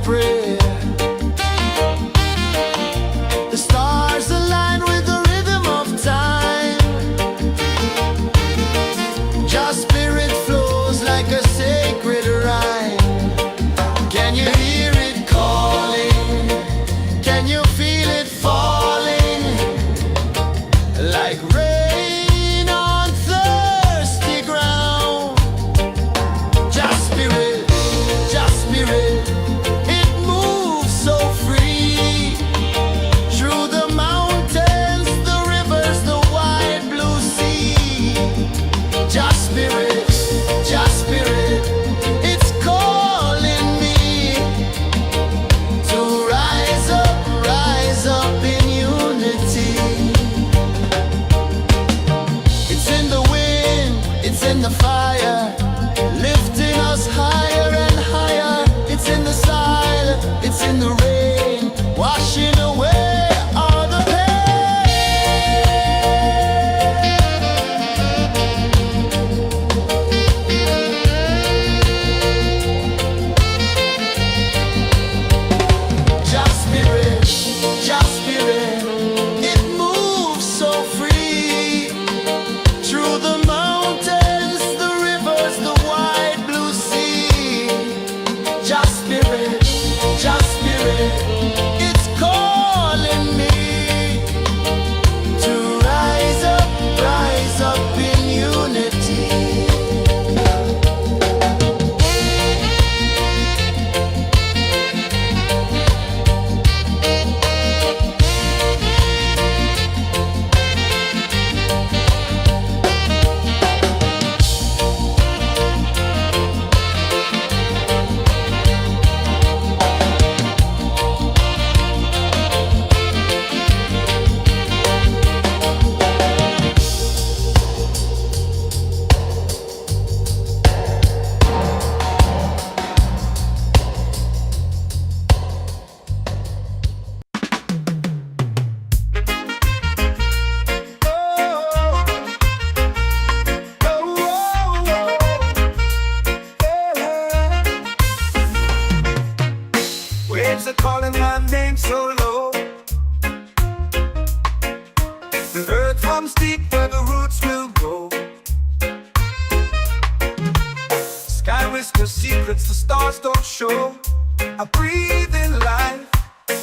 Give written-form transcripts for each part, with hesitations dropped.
prayer. The stars align with the rhythm of time. Your spirit flows like a sacred rhyme. Can you hear it calling? Can you feel it falling? Like rain on thirsty ground. Just spirit, it moves so free. Through the mountains, the rivers, the wide blue sea. Just spirit, it's calling me to rise up in unity. It's in the wind, it's in the fire, lifting us higher and higher. It's in the silence, it's in the rain, washing away all the pain. Just spirit, it moves so free. Through the mountains, the rivers, the wide blue sea. Just spirit, it's calling me to rise up in unity. Waves are calling my name so low. The earth hums deep where the roots will go. Sky whispers secrets the stars don't show. I breathe in life,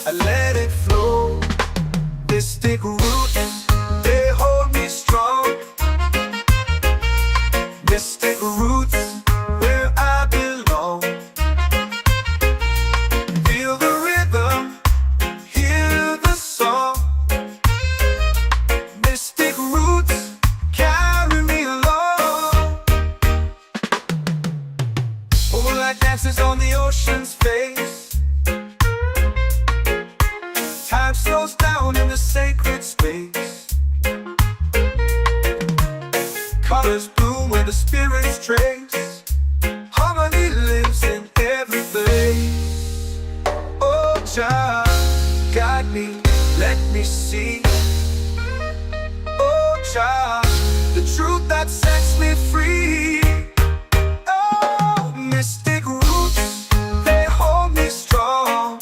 I let it flow. Mystic roots, they hold me strong. Mystic roots, where I belong. Feel the rhythm, hear the song. Mystic roots, carry me along. Moonlight dances on the ocean's face. Time slows down in the sacred space. Colors bloom where the spirits trace. Harmony lives in every place. Oh, child, guide me, let me see. Oh, child, the truth that sets me free. Oh, mystic roots, they hold me strong.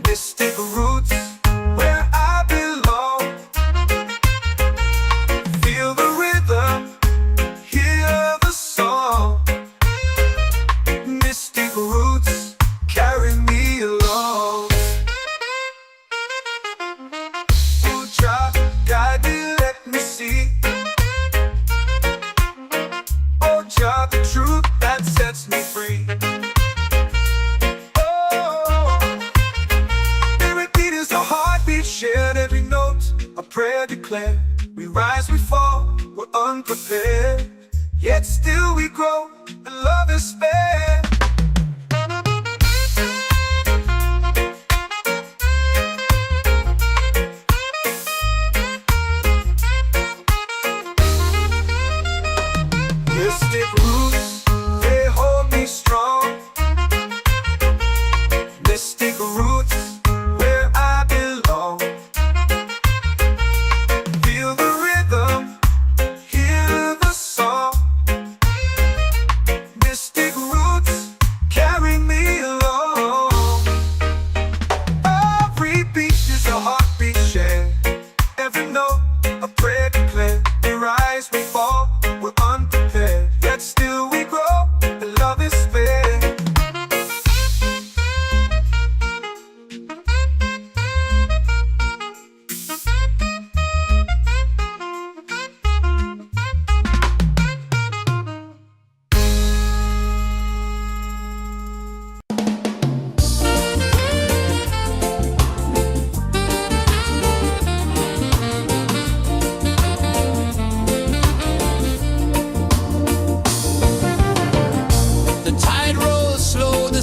Mystic roots, where I belong. Feel the rhythm, hear the song. Mystic roots, carry me along. Oh, child, guide me, let me see. Oh, child, the truth that sets me free. Oh, every beat is a heartbeat shared, every note a prayer declared. We rise, we fall, we're unprepared, yet still we grow, and love is spared. Mystic roots, they hold me strong. Mystic roots, where I belong. Feel the rhythm, hear the song. Mystic roots,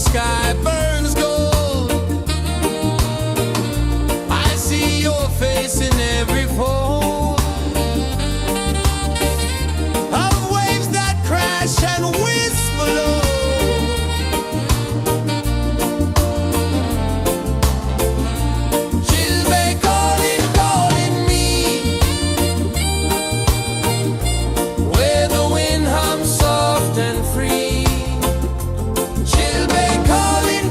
sky burns gold. I see your face in every fold of waves that crash and whisper low. She'll be calling, calling me where the wind hums soft and free. She'll be calling,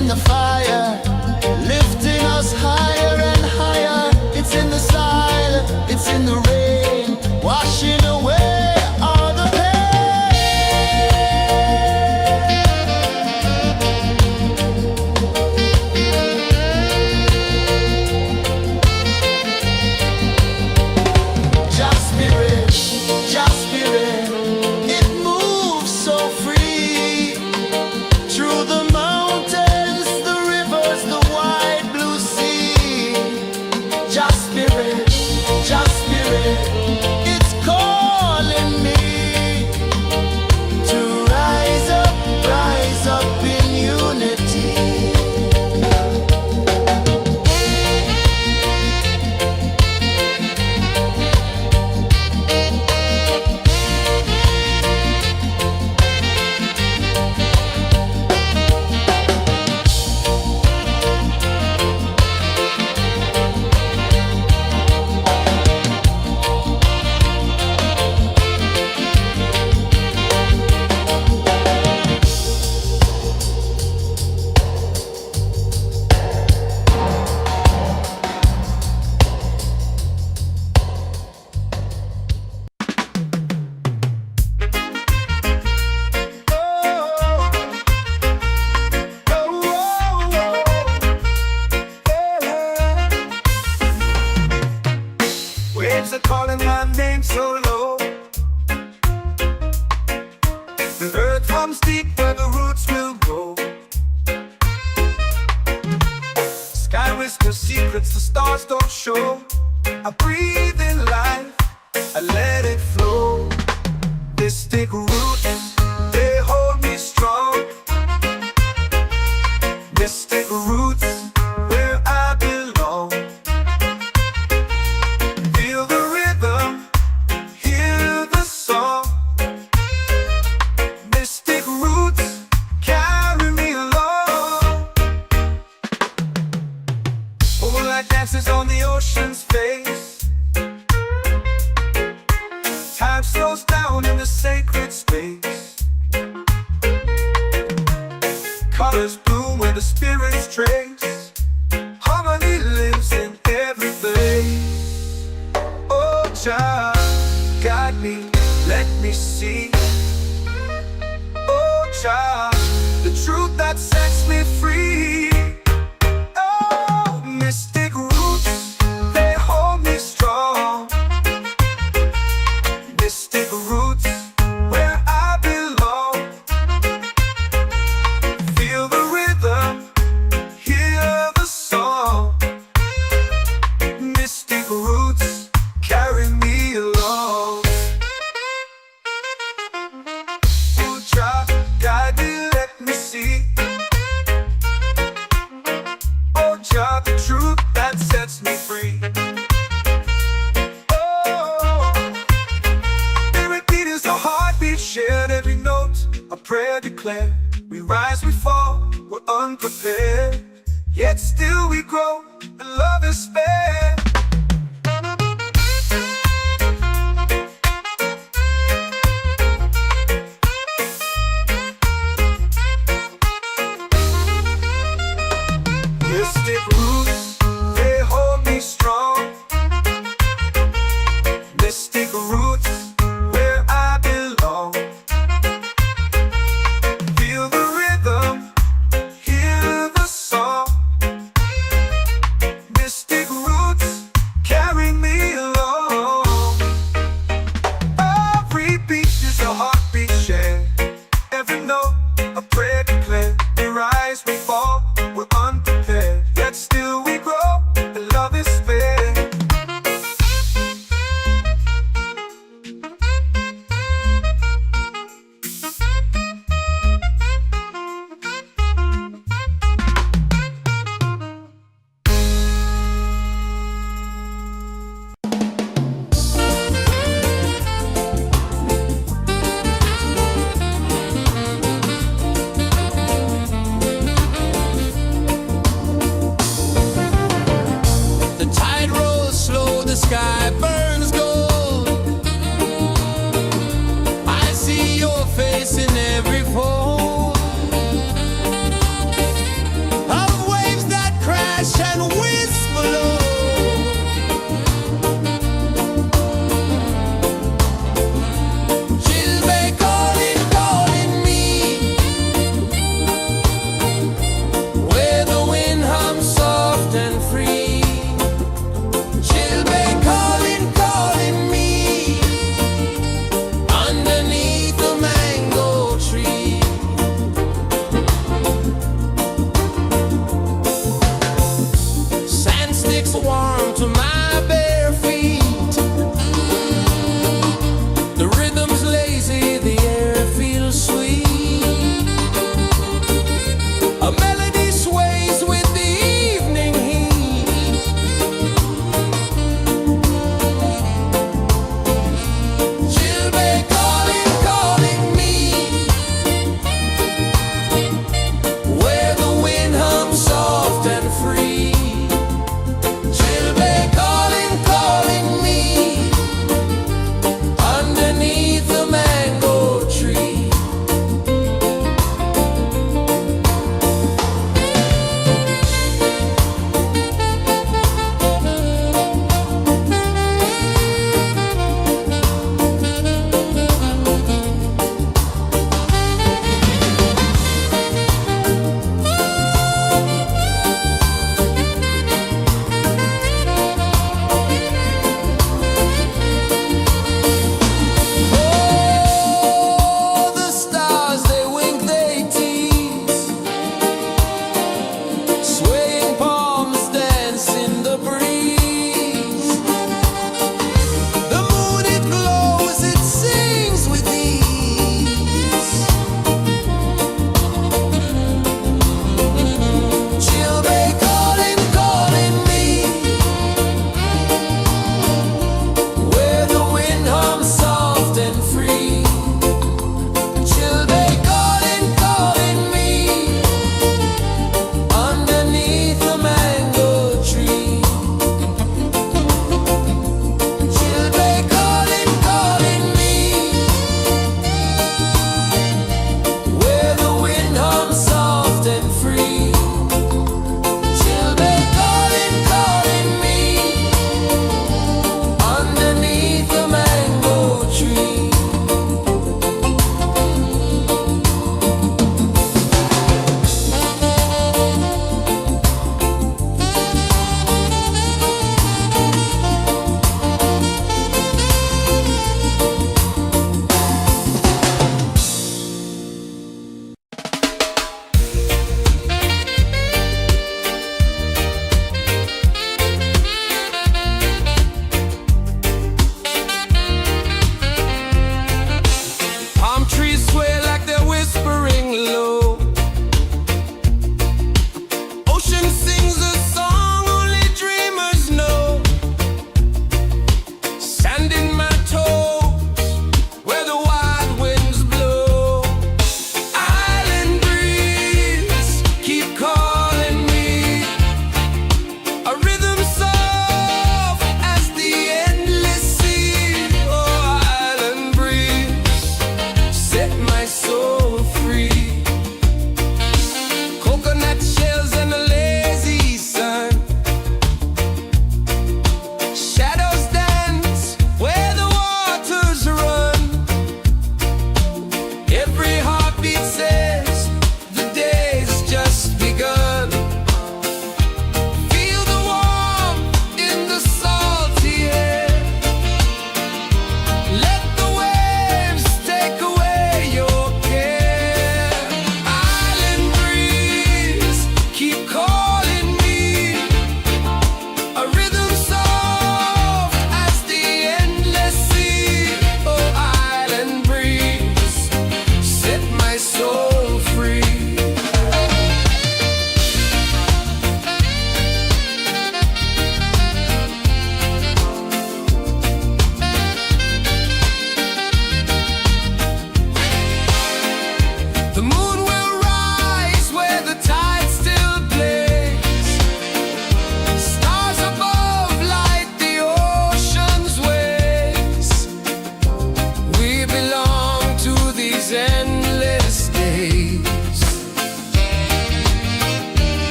in the fire, lifting us higher and higher. It's in the silence, it's in the rain, washing away all the Just spirit, just spirit, it moves so free through the mountains, the rivers, the wide blue sea. Just spirit, it's calling me to rise up in unity. Waves are calling my name so low. The earth hums deep where the roots will grow. Sky whispers secrets the stars don't show. I breathe in life, I let it flow. Mystic roots, they hold me strong. Mystic roots, where I belong. Feel the rhythm, hear the song. Mystic roots, carry me along. Moonlight dances on the ocean's face. Time slows down in the sacred space. Colors bloom where the spirits trace. Harmony lives in every place. Oh, Jah, guide me, let me see. Oh, Jah, the truth that sets me free. Oh, mystic roots, they hold me strong. Mystic roots, where I belong. Feel the rhythm, hear the song. Mystic roots, carry me along. Oh, Jah, guide me, let me see. Oh, Jah, the truth that sets me free. Oh, every beat is a heartbeat shared, every note a prayer declared. We rise, we fall, we're unprepared, yet still we grow, and love is spared. Mystic roots, they hold me strong. Mystic roots, where I belong. Feel the rhythm, hear the song. Mystic roots, carry me along. Every beat is a heartbeat shared, every note a prayer declared. We rise, we fall, we're unprepared, yet still we grow, and love is spared.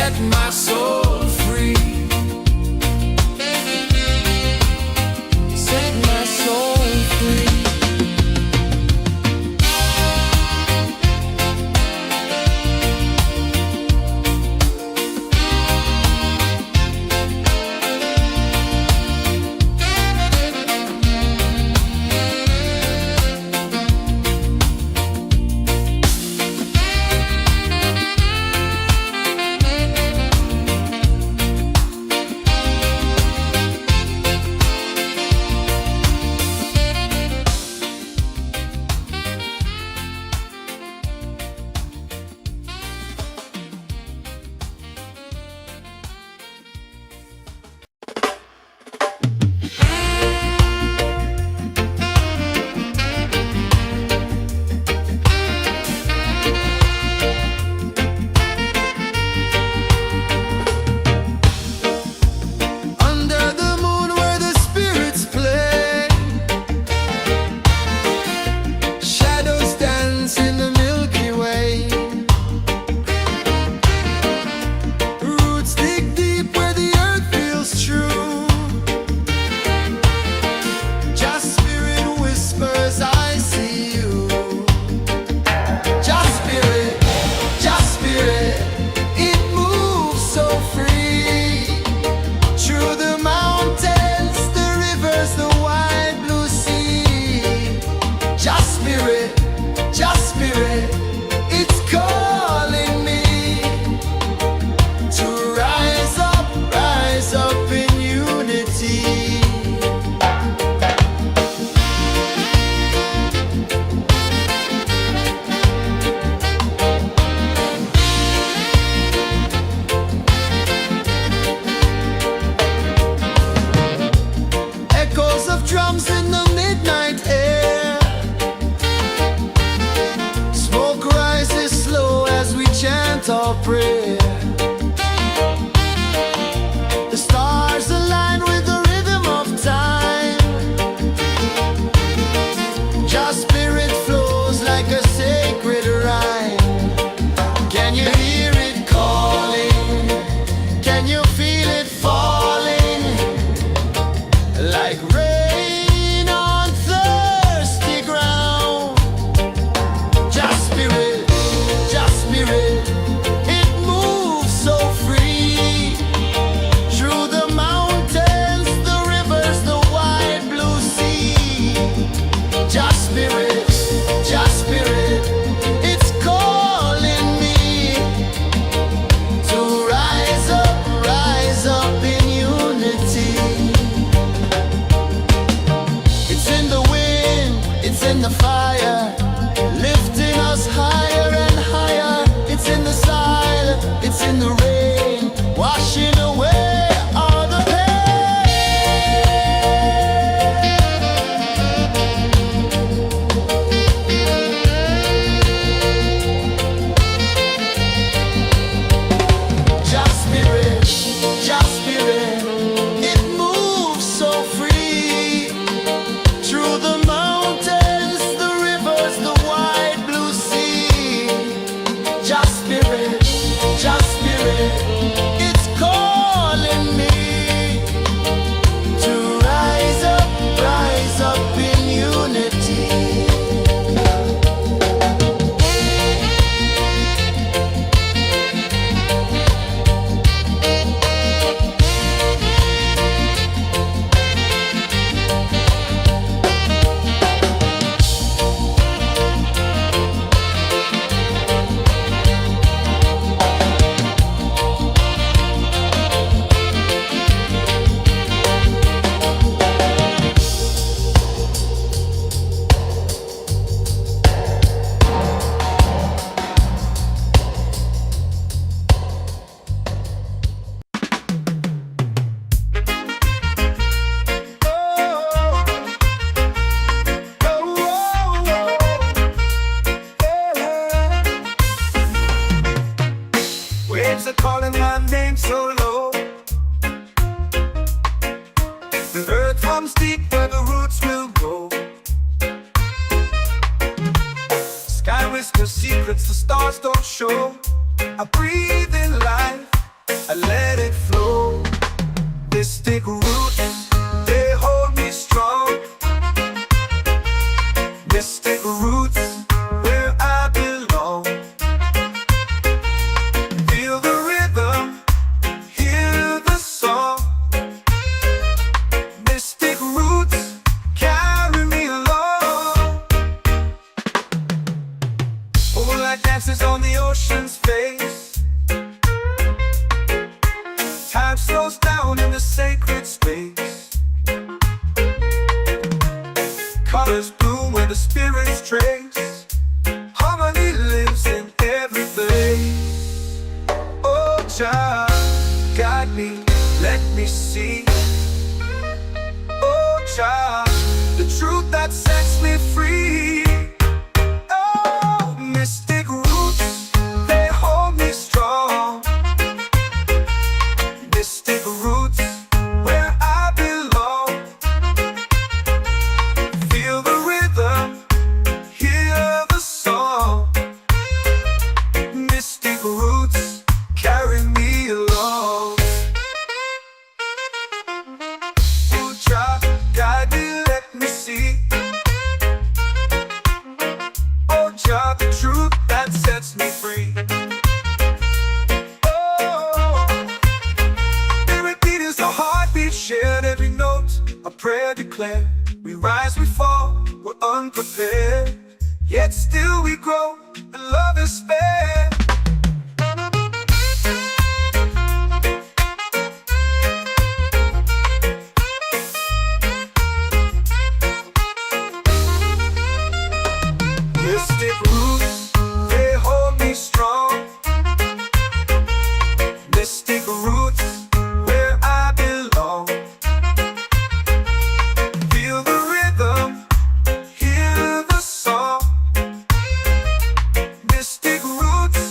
set my soul free. Set my soul free. Drums in the midnight air. Smoke rises slow as we chant our prayer. The stars align with the rhythm of time. Your spirit flows like a sacred rhyme. Can you hear it calling? Can you feel it falling? Like rain in the fire, lifting us higher and higher. It's in the silence, it's in the rain, washing away all the Just spirit, it moves so free through the mountains, the rivers, the wide blue sea. Just spirit, it's calling me to rise up in unity. Waves are calling my name so low. The earth runs deep where the roots will grow. Sky whispers secrets the stars don't show. I breathe in life, I let it flow. Mystic roots, they hold me strong. Mystic roots, where I belong. Feel the rhythm, hear the song. Mystic roots, carry me along. Moonlight dances on the ocean's face. Time slows down in the sacred space. Colors bloom where the spirits trace. Harmony lives in every place. Oh, Jah, guide me, let me see. Oh, Jah, the truth that sets me free. Oh, mystic roots, they hold me strong. Mystic roots, where I belong. Feel the rhythm, hear the song. Mystic roots, carry me along. Oh, Jah, guide me, let me see. Oh, Jah, the truth that sets me free. Shared every note, a prayer declared. We rise, we fall, we're unprepared. Yet still we grow, and love is spared. Mystic roots, they hold me strong. Mystic roots, where I belong. Feel the rhythm, hear the song. Mystic roots,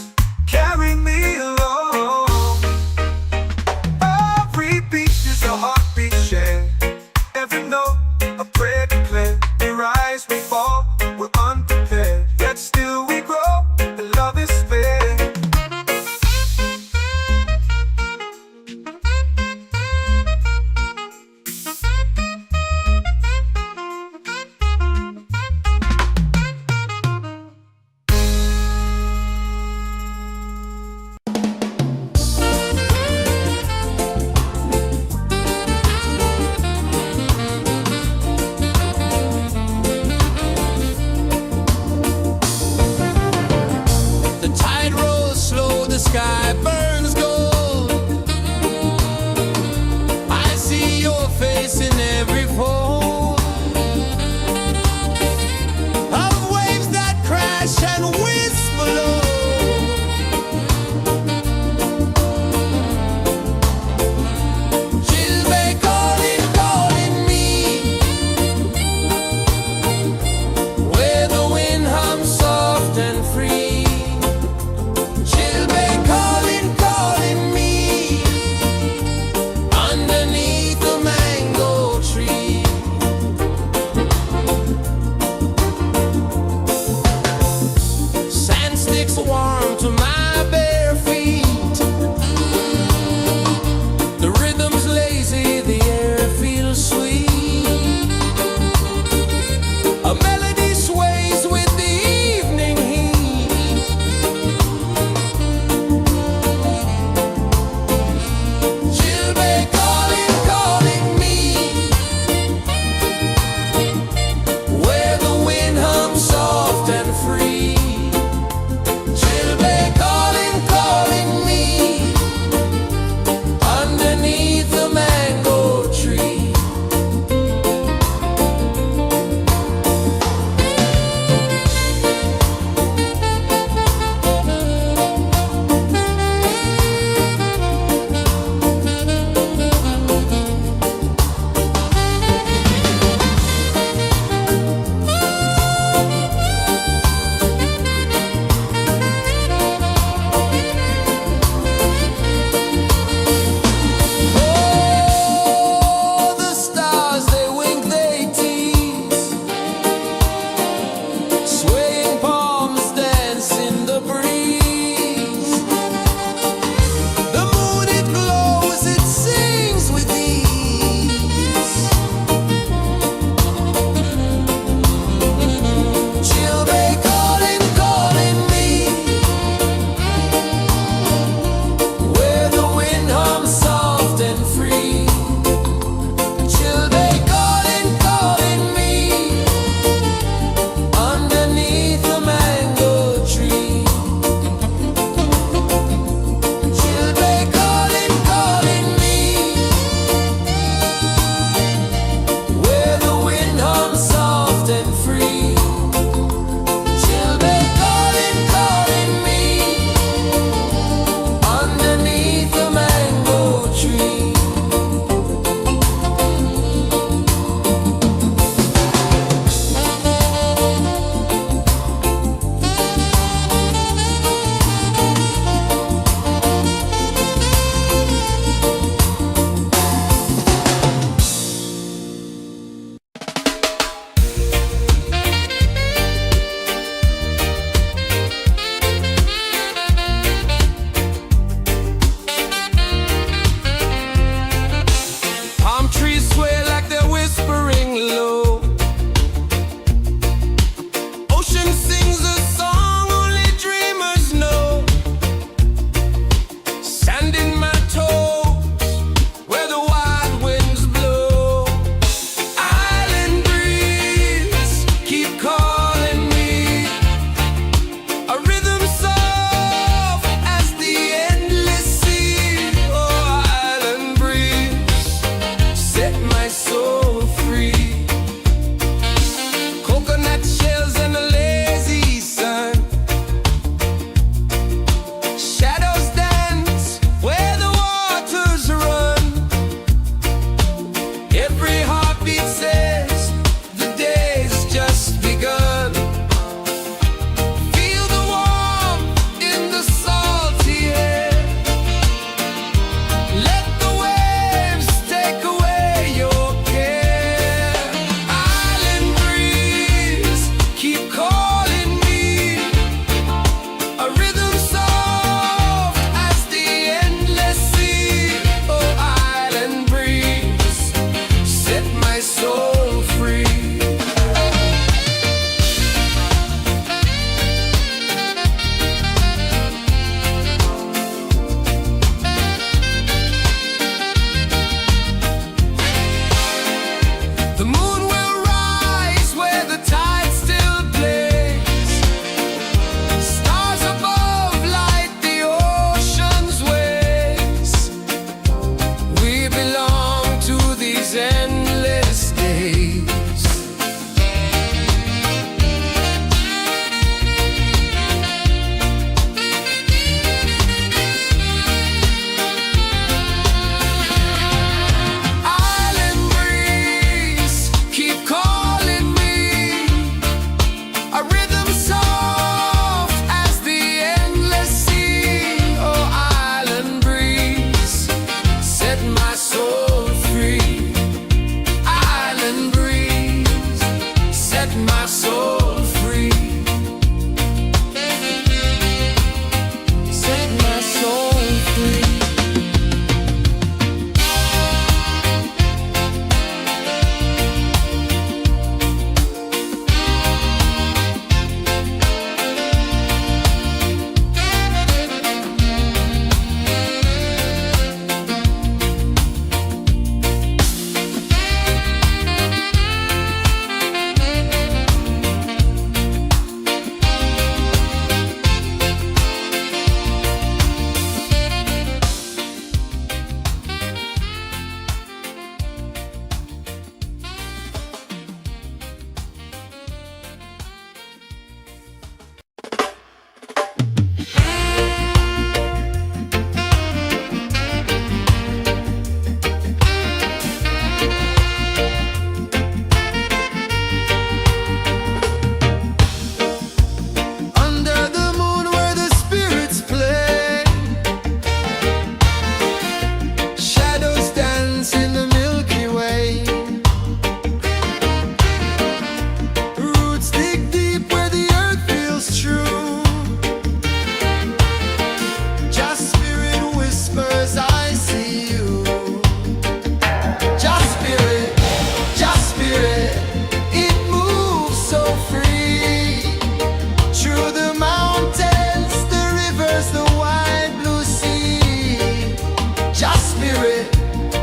spirit,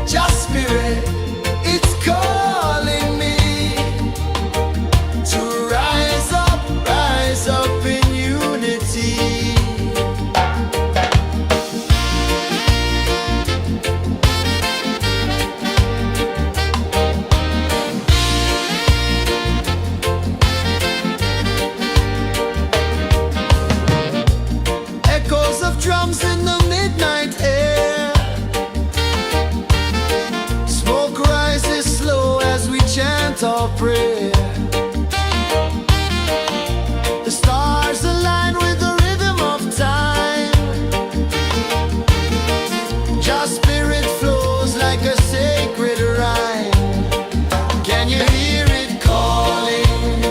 just spirit, it's calling me to rise up in unity. Echoes of drums in the midnight air. Smoke rises slow as we chant our prayer. The stars align with the rhythm of time. Just spirit flows like a sacred rhyme. Can you hear it calling?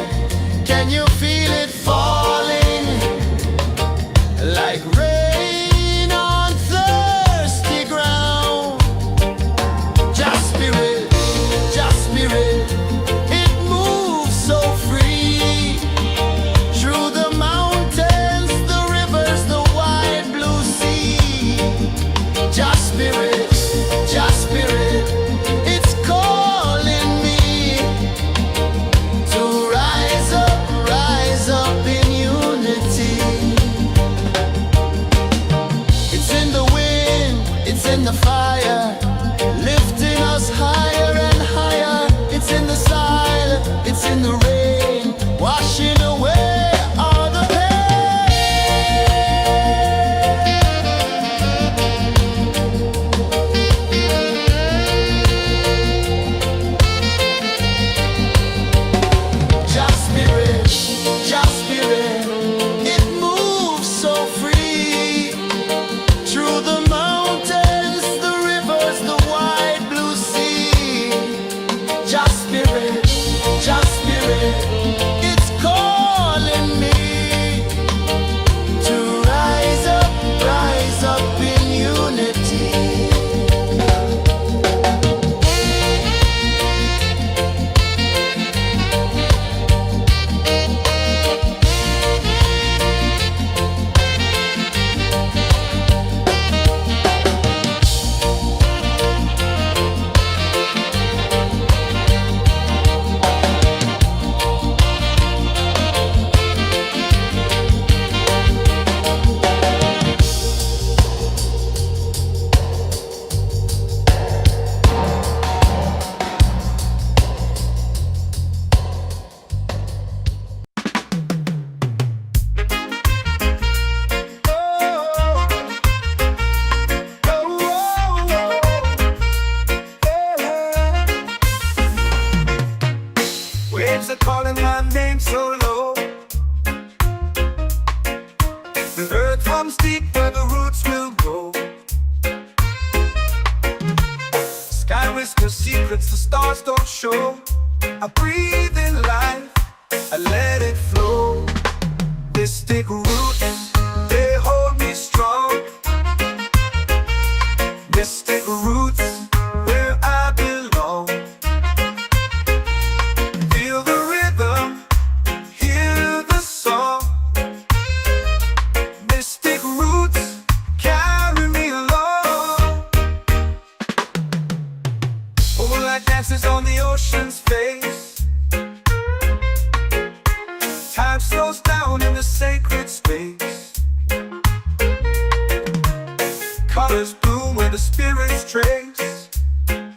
Can you feel it falling? Like rain on thirsty ground. Just spirit, it moves so free. Through the mountains, the rivers, the wide blue sea. Just spirit, it's calling me to rise up in unity. It's in the wind, it's in the fire, lifting us higher and higher. It's in the silence, it's in the rain, washing away all the Just spirit, it moves so free. Through the mountains, the rivers, the wide blue sea. Just spirit, it's calling me to rise up in unity. Waves are calling my name so low. The earth hums deep where the roots will grow. Sky whispers secrets the stars don't show. I breathe in life, I let it flow. Mystic roots, they hold me strong. Mystic roots, where I belong. Feel the rhythm, hear the song. Mystic roots, carry me along. Moonlight dances on the ocean's face. Time slows down in the sacred space. Colors bloom where the spirits trace.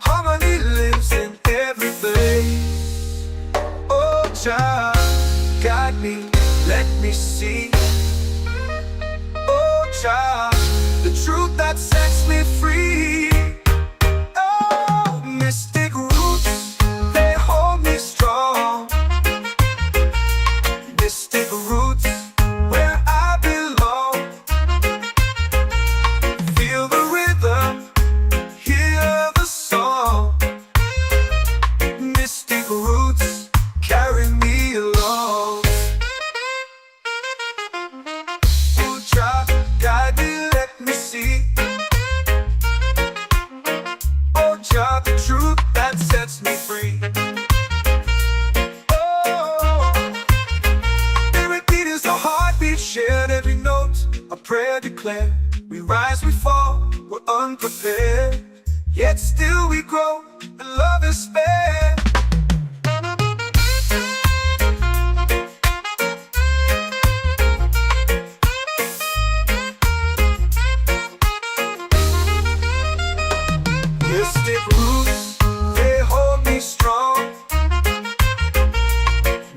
Harmony lives in every place. Oh, child, guide me, let me see. Oh, child, the truth that sets me free. Oh, mystic roots, they hold me strong. Mystic roots, where I belong. Feel the rhythm, hear the song. Mystic roots, carry me along. yet still we grow, and love is spare. Mystic roots, they hold me strong.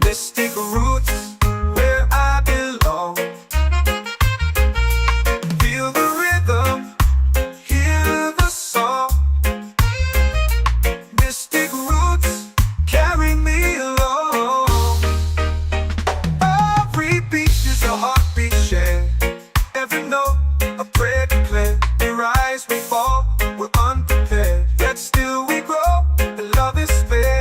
Mystic roots, where I belong. Feel the rhythm, hear the song. Mystic roots, carry me along. Every beat is a heartbeat shared. Every note, a prayer declared. We rise, we fall, we're unprepared, yet still we grow, and love is fair.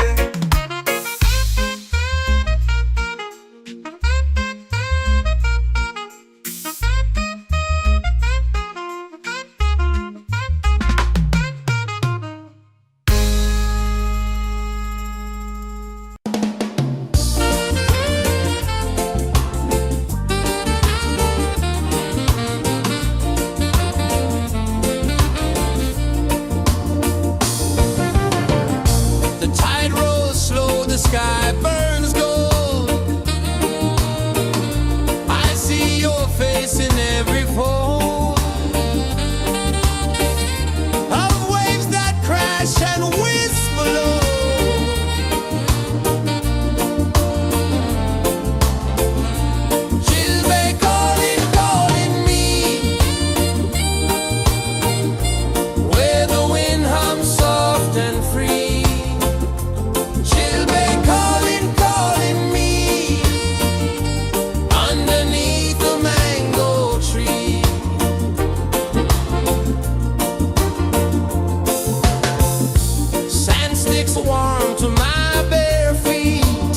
The tide rolls slow, the sky burns gold. I see your face in every fold of waves that crash and whisper low. She'll be calling, calling me, where the wind hums soft and free. She'll be calling, calling me, underneath the mango tree. Sand sticks warm to my bare feet.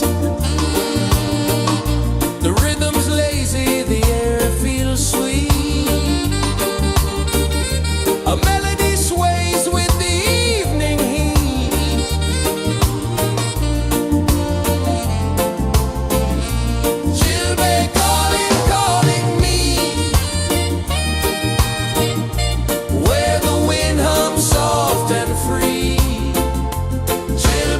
The rhythm's lazy, the air feels sweet. A melody sways with the evening heat. She'll be calling, calling me, where the wind hums soft and free. She'll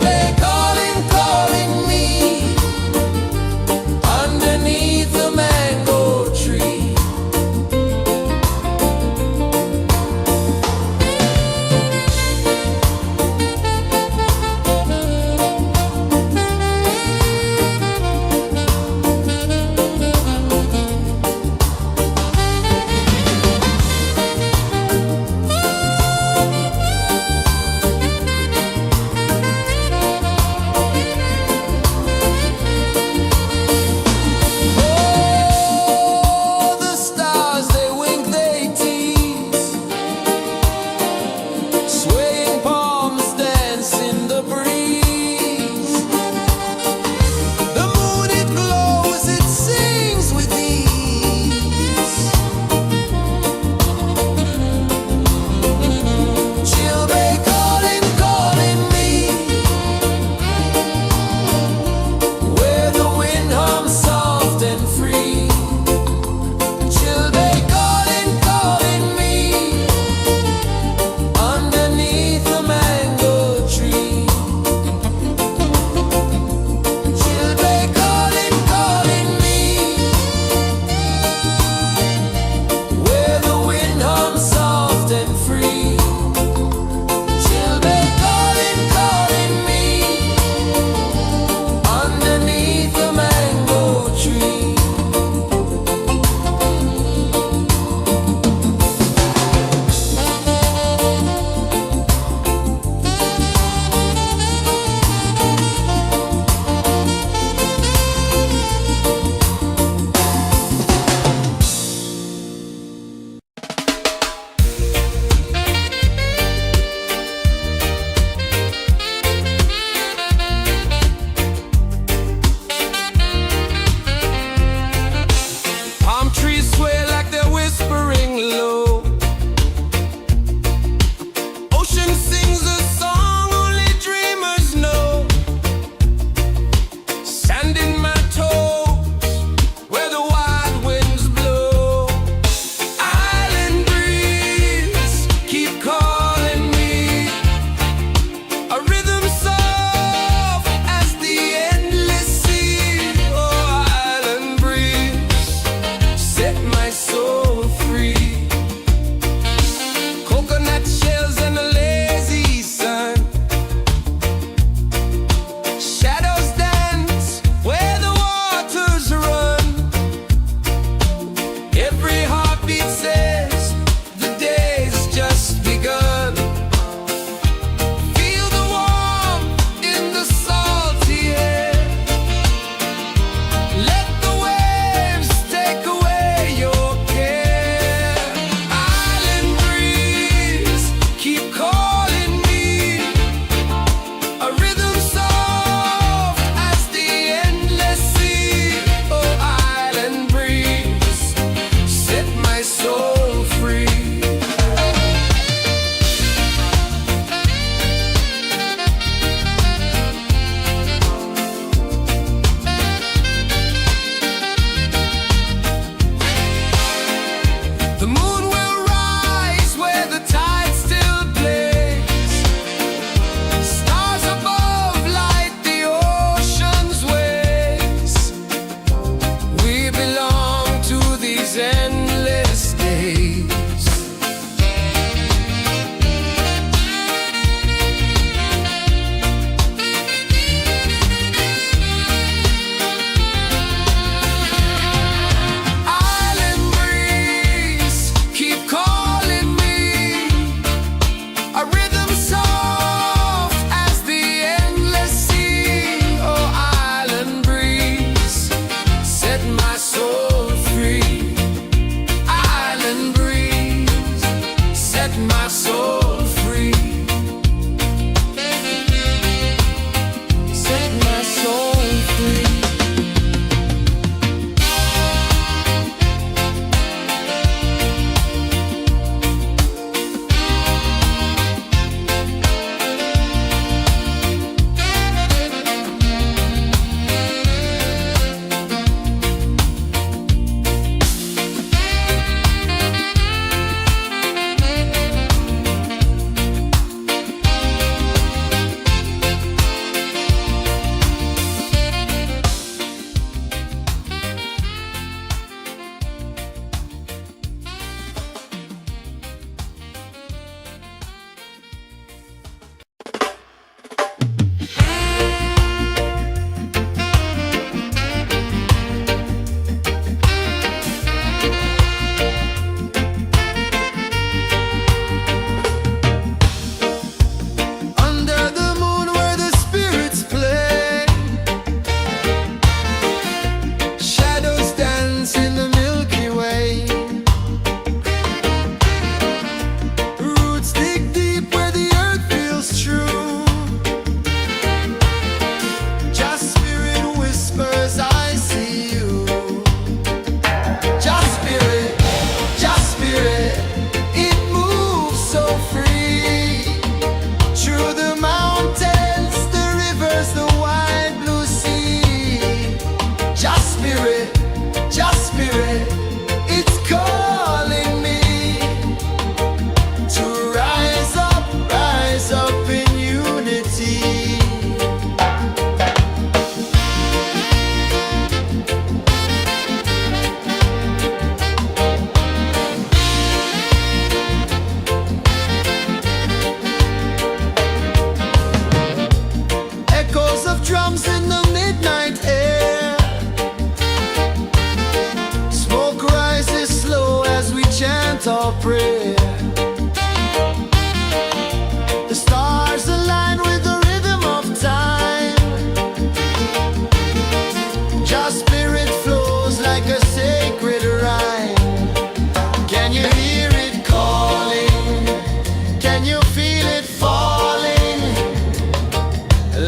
feel it falling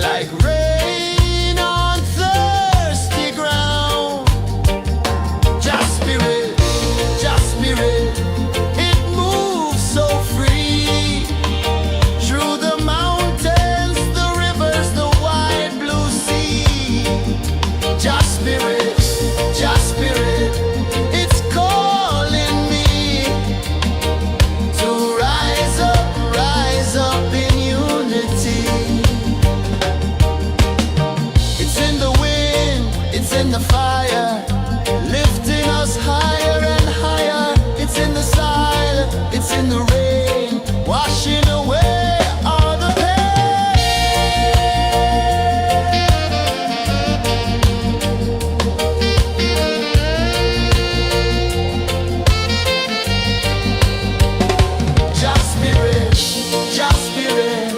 like rain on thirsty ground. Just spirit, it moves so free through the mountains, the rivers, the wide blue sea. Just spirit, it's calling me to rise up in unity. It's in the wind, it's in the fire, lifting us higher and higher. It's in the silence, it's in the rain, washing away all the Just spirit,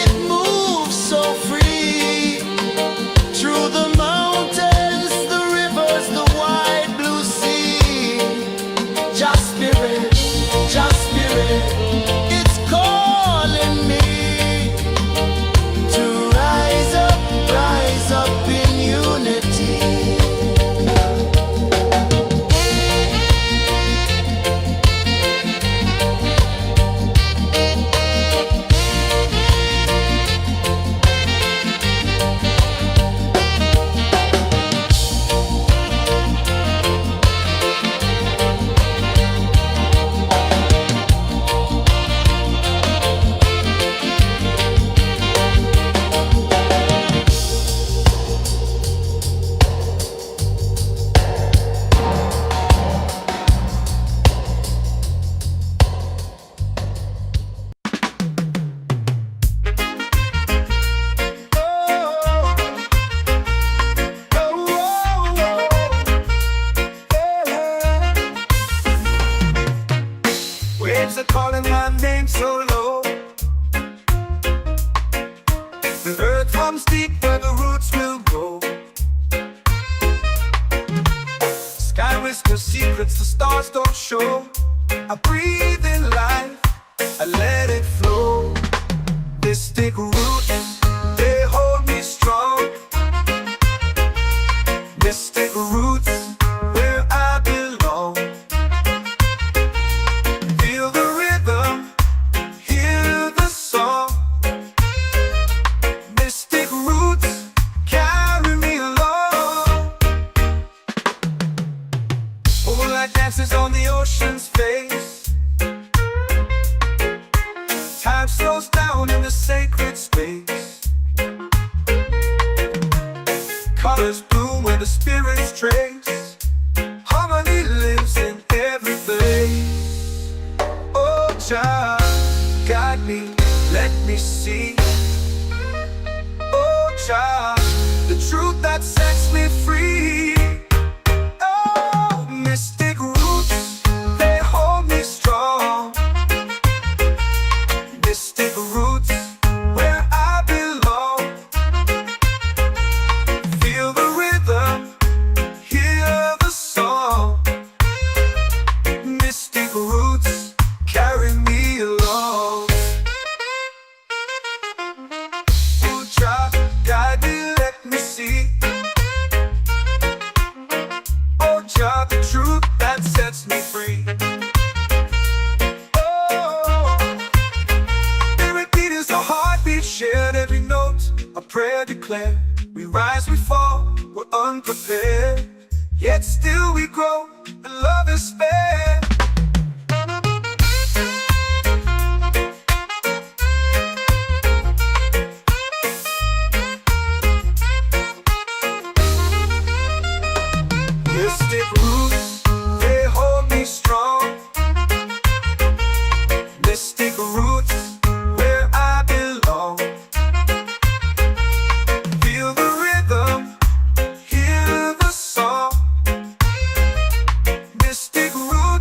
it moves so free through the mountains, the rivers, the wide blue sea. Just spirit, it's calling me to rise up in unity. Waves are calling my name so low. The earth runs deep where the roots will grow. Sky whispers secrets the stars don't show. I breathe in life, I let it flow. Mystic roots, they hold me strong. Mystic roots, where I belong. Feel the rhythm, hear the song. Mystic roots, carry me along. Moonlight dances on the ocean's face. Time slows down in the sacred space. Colors bloom where the spirits trace. Harmony lives in every place. Oh, child, guide me, let me see. Oh, child, the truth that sets me free. Oh, mystic roots, they hold me strong. Mystic roots, where I belong. Feel the rhythm, hear the song. Mystic roots, carry me along. Oh, child, guide me, let me see. Oh, child, the truth that sets me free. Oh, every beat is a heartbeat shared, every note a prayer declared. We rise, we fall, we're unprepared, yet still we grow, and love is spared. Mystic roots, they hold me strong. Mystic roots, where I belong. Feel the rhythm, hear the song. Mystic roots.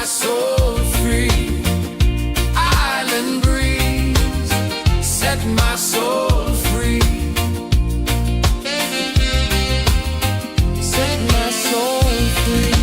soul free. Island breeze set my soul free. Set my soul free.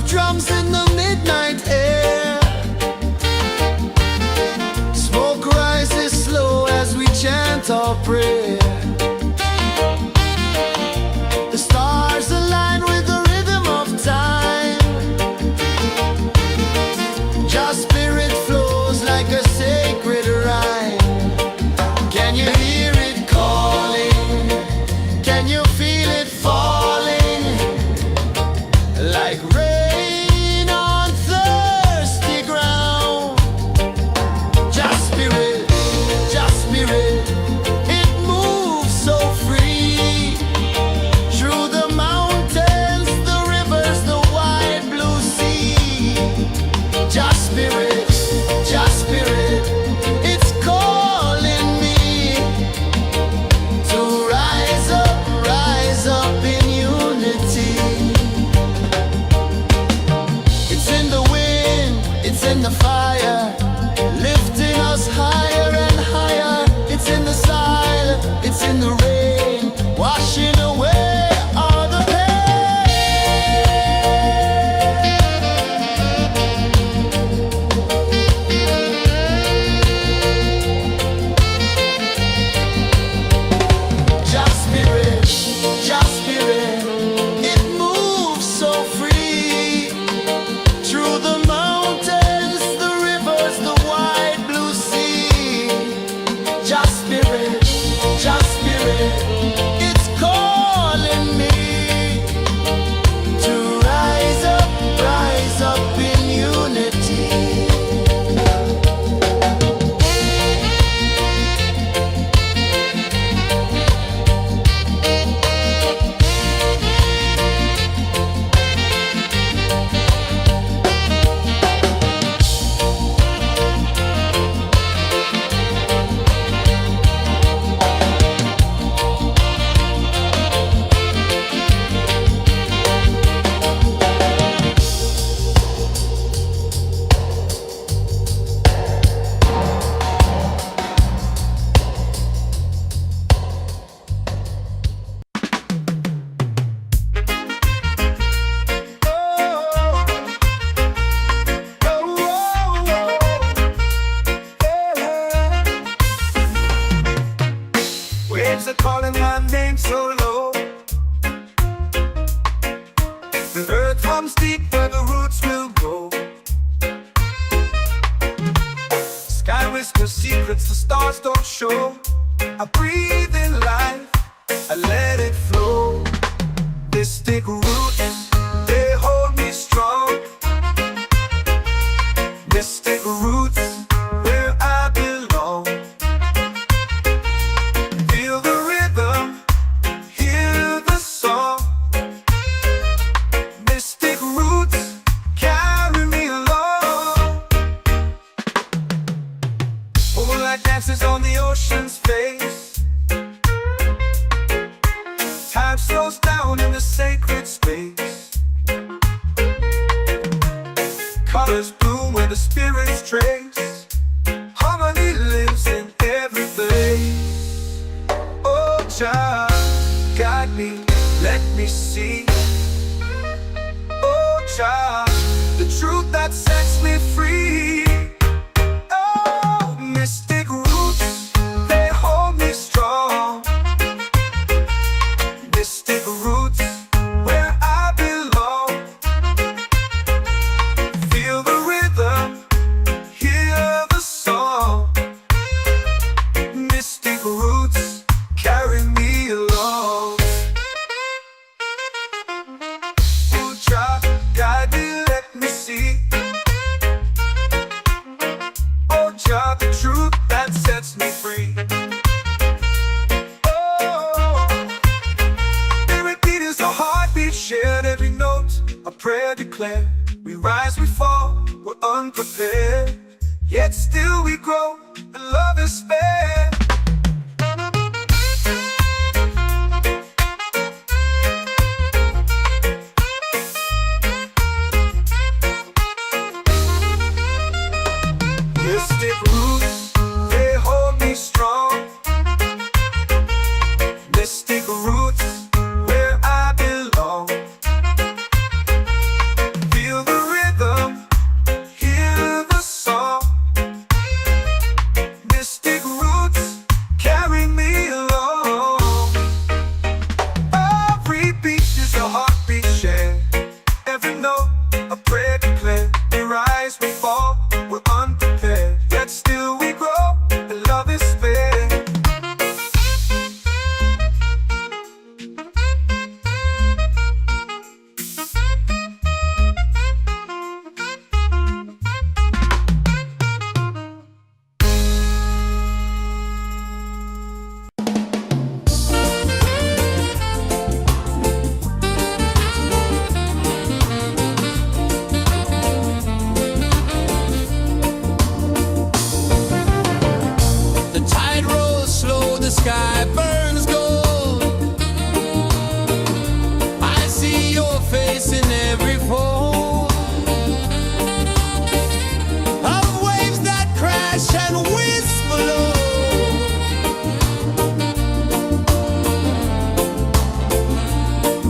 Drums in the midnight air. Smoke rises slow as we chant our prayer. The stars align with the rhythm of time. Just spirit flows like a sacred rhyme. Can you hear it calling? Can you feel it falling? Like rain on thirsty ground. Just spirit, it moves whisper secrets the stars don't show. I breathe in life, I let it flow. Mystic roots, they hold me strong. Mystic roots, where I belong. Feel the rhythm, hear the song. Mystic roots, carry me along. Moonlight dances on the ocean's face. Time slows down in the sacred space. Colors bloom where the spirits trace. Harmony lives in every place. Oh, child, guide me, let me see. Oh, child, the truth that sets me free. Oh, mystic roots, they hold me strong. Mystic roots, where I belong. Feel the rhythm, hear the song. Mystic roots, carry me along. Oh, child, guide me, let me see. Oh, child, the truth that sets me free. Oh, every beat is a heartbeat shared, every note a prayer declared. We rise, we fall, we're unprepared, yet still we grow, and love is spared. Mystic roots, they hold me strong. Mystic roots, where I belong. Feel the rhythm, hear the song. Mystic roots, carry me along. Every beat is a heartbeat shared, every note a prayer declared. We rise, we fall, we're unprepared, yet still we grow, and love is spared. The tide rolls slow, the sky burns gold. I see your face in every fold of waves that crash and whisper low.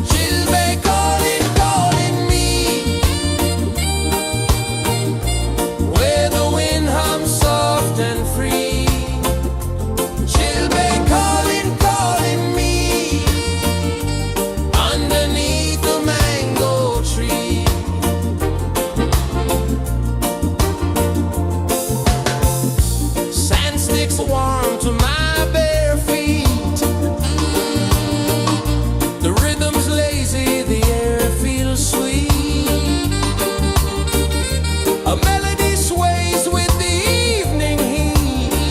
She'll be calling, calling me, where the wind hums soft and free. She'll be calling, calling me, underneath the mango tree. Sand sticks warm to my bare feet. The rhythm's lazy, the air feels sweet. A melody sways with the evening heat.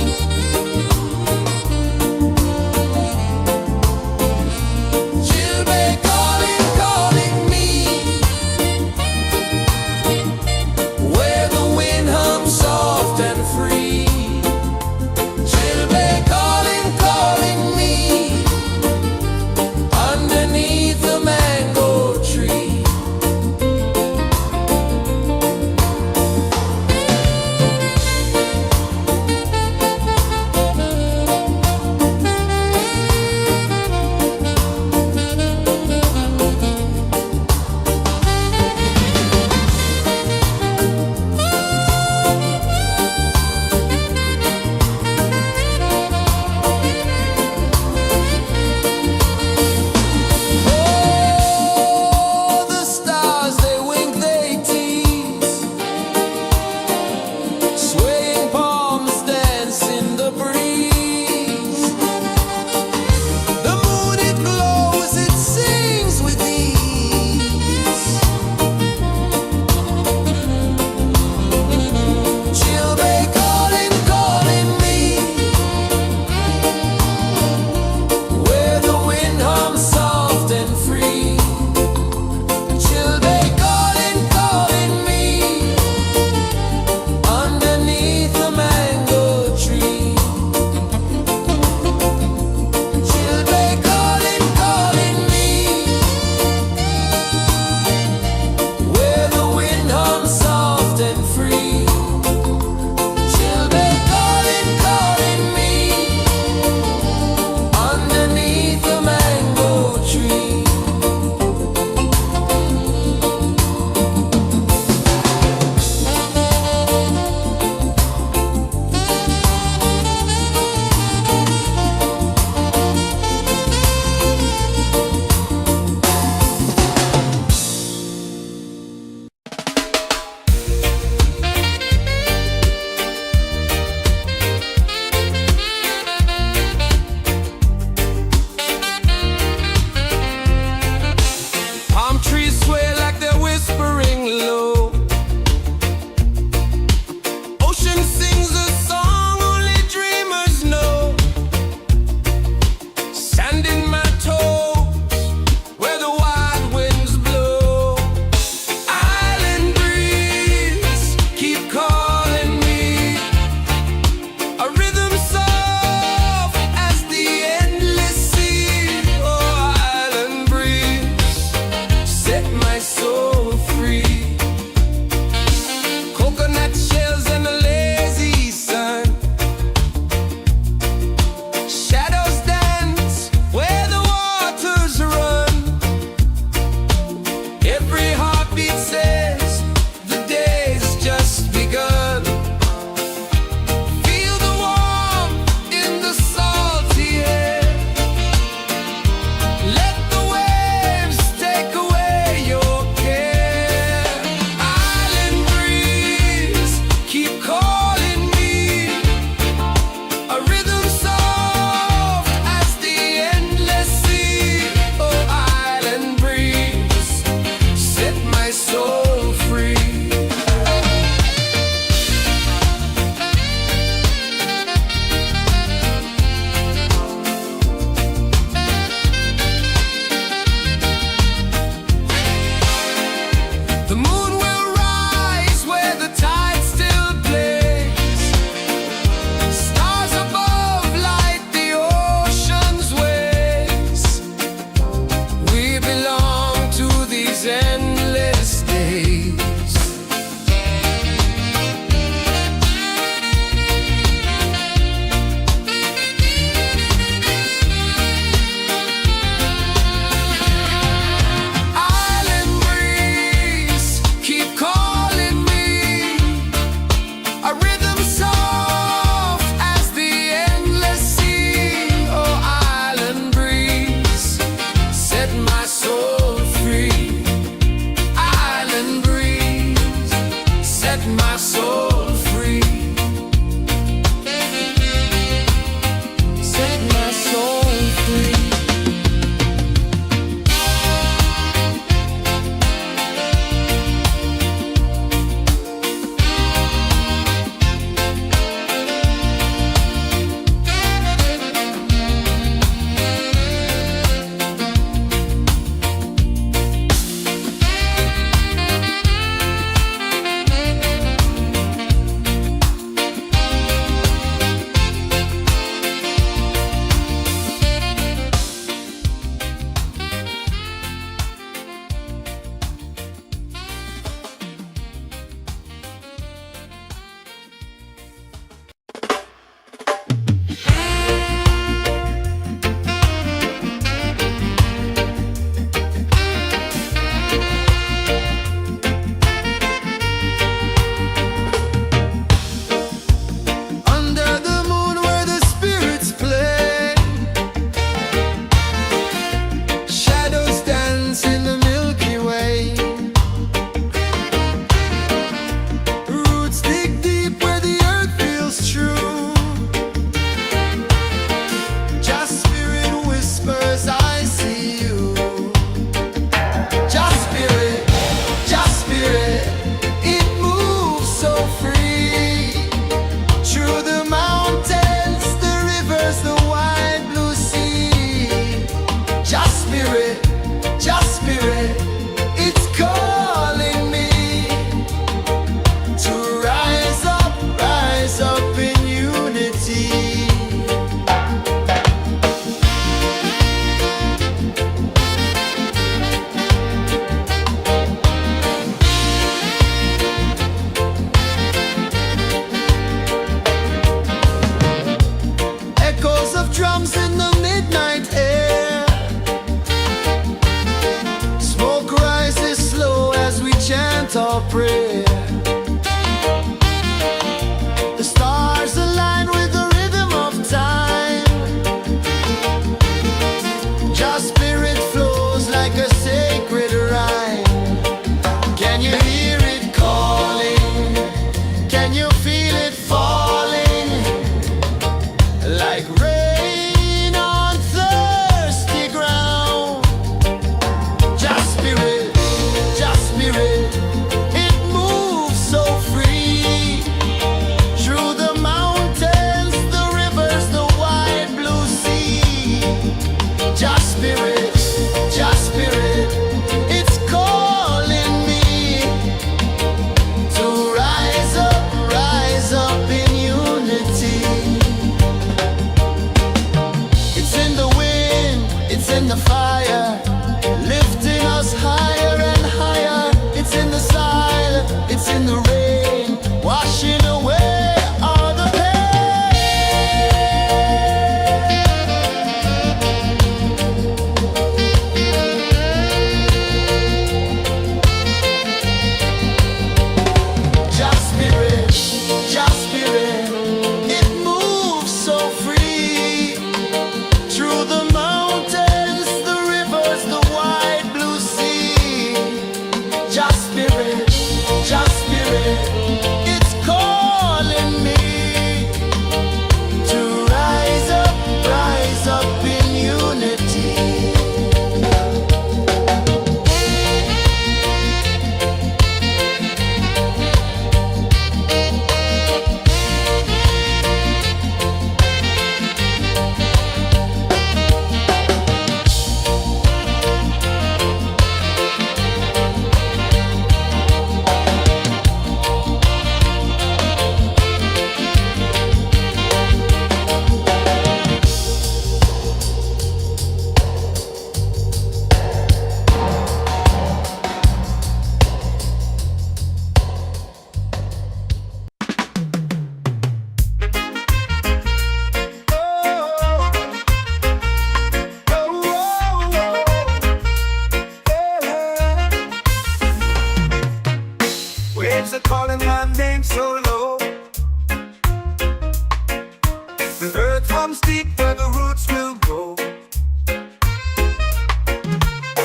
runs deep where the roots will go.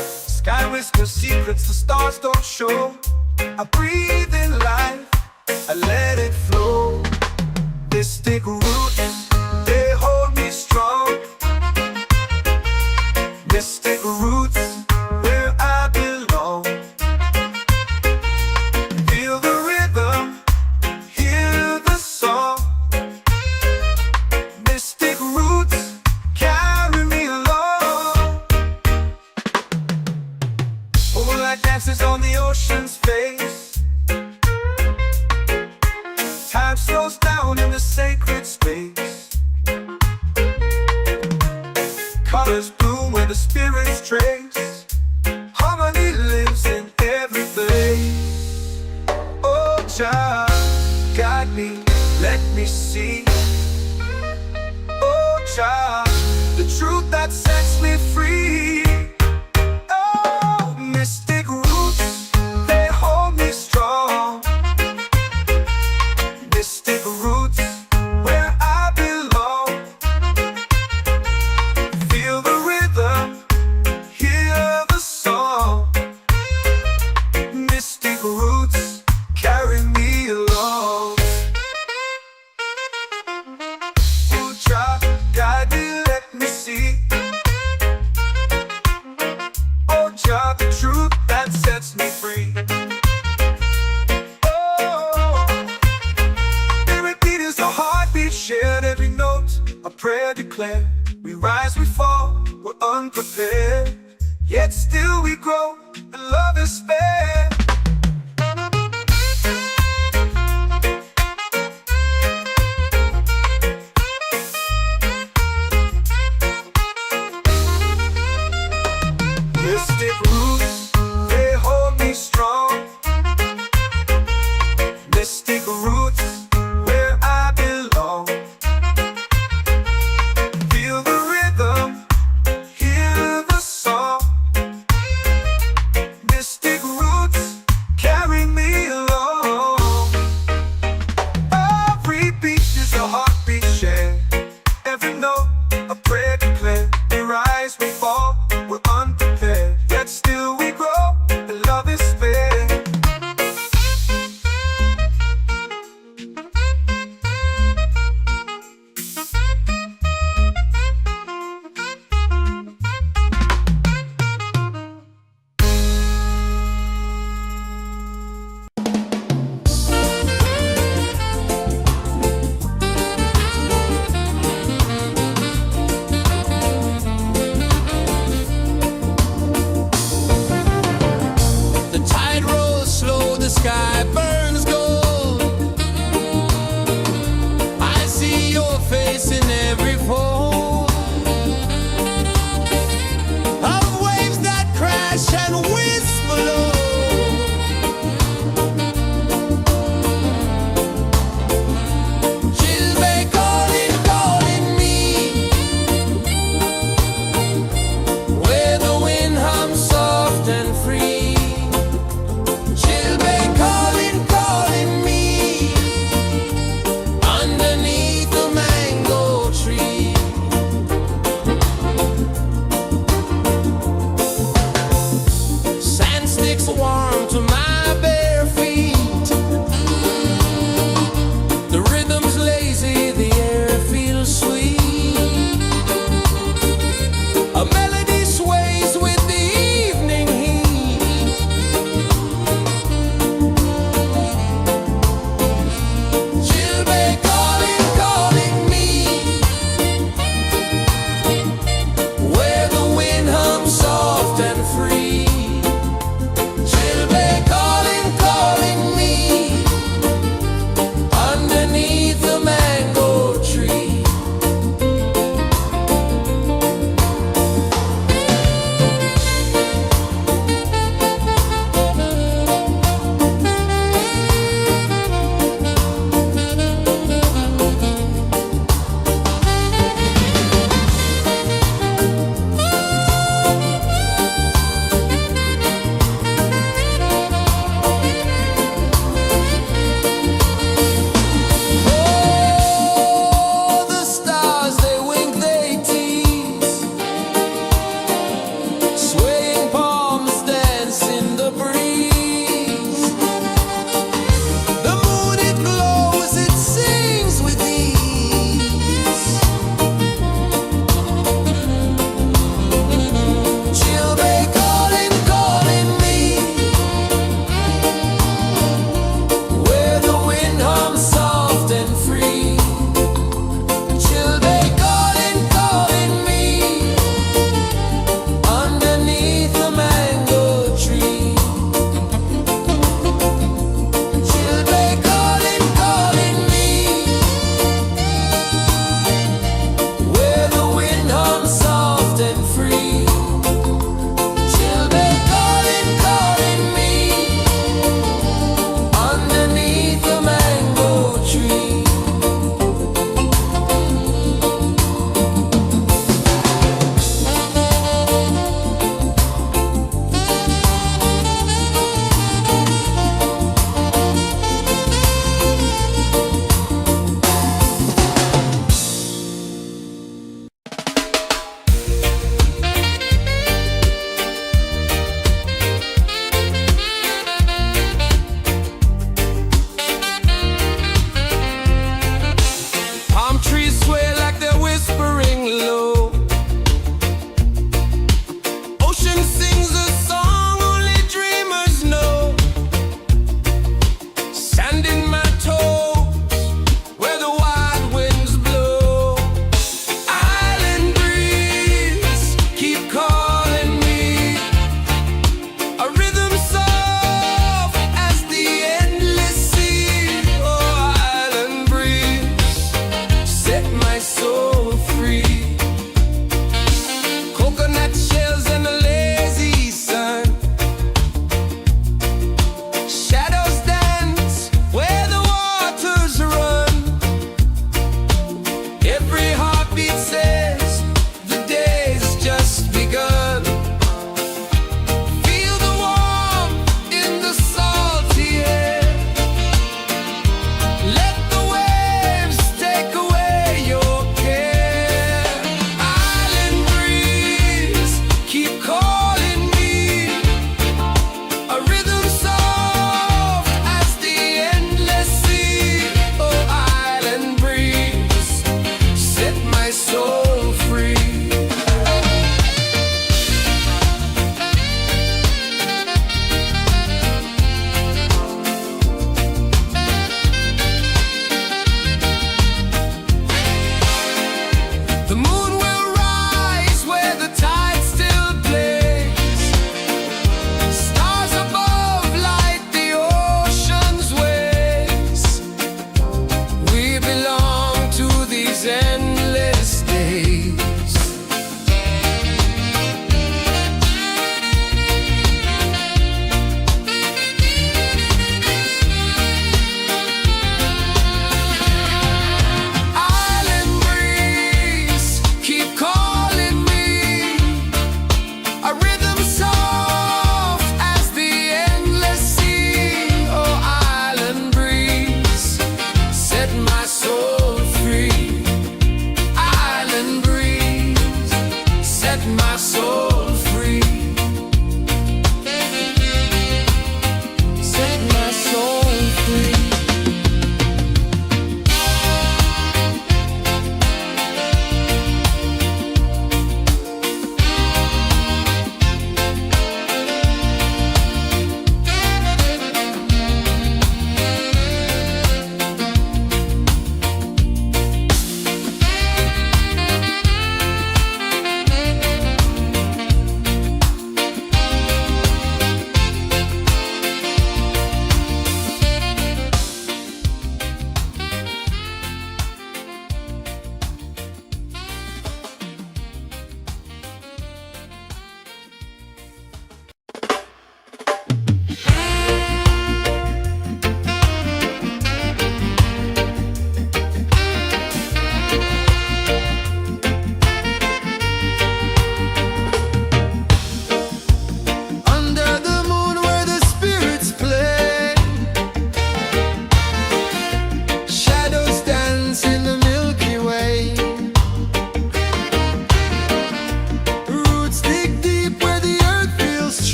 Sky whispers secrets the stars don't show. I breathe in life, I let it flow. Mystic roots, they hold me strong. Mystic roots, where I belong. Feel the rhythm, hear the song. Mystic roots, carry me along. Moonlight dances on the ocean's face. Time slows down in the sacred space. Colors bloom where the spirits trace. Harmony lives in every place. Oh, Jah, guide me, let me see. Oh, Jah, the truth that sets me free. Oh, mystic roots, they hold me strong. Mystic roots, where I belong. Feel the rhythm, hear the song. Mystic roots, carry me along. Oh, Jah, guide me, let me see. Oh, Jah, the truth that sets me free. Oh, every beat is a heartbeat shared, every note a prayer declared. We rise, we fall, we're unprepared, yet still we grow, and love is spared. Mystic roots, they hold me strong. Mystic roots, where I belong. Feel the rhythm, hear the song. Mystic roots, carry me along. Every beat is a heartbeat shared, every note a prayer declared. We rise, we fall, we're unprepared, yet still we grow, and love is spared.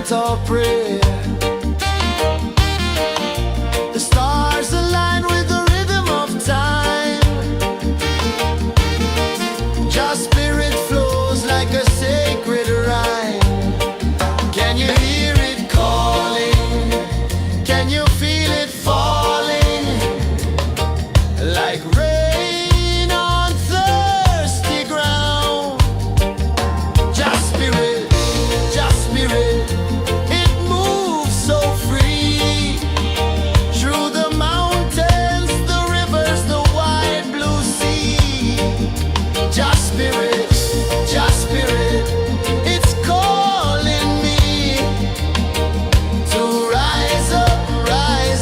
chant or pray. The stars align with the rhythm of time. Your spirit flows like a sacred rhyme. Can you hear it calling? Can you feel it falling? Like rain on thirsty ground. Just spirit, it moves so free. Through the mountains, the rivers, the wide blue sea. Just spirit, it's calling me to rise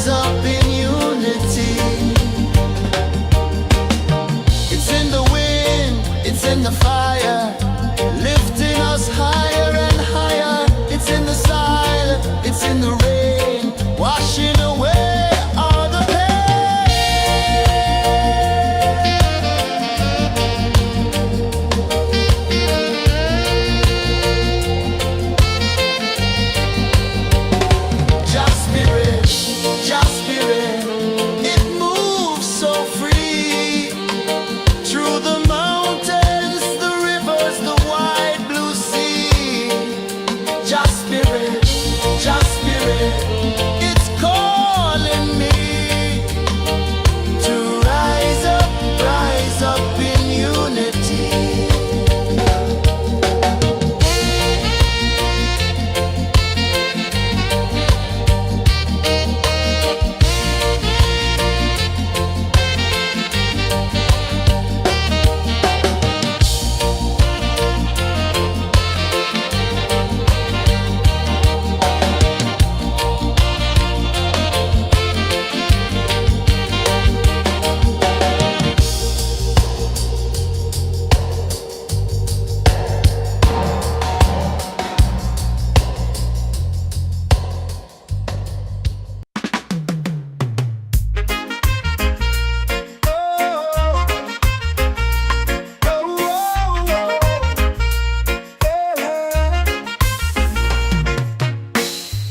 up in unity. It's in the wind, it's in the fire, lifting us higher and higher. It's in the silence, it's in the rain, washing away all the pain. Just spirit, it moves so free. Through the mountains, the rivers, the wide blue sea. Just spirit, it's calling me to rise up in unity.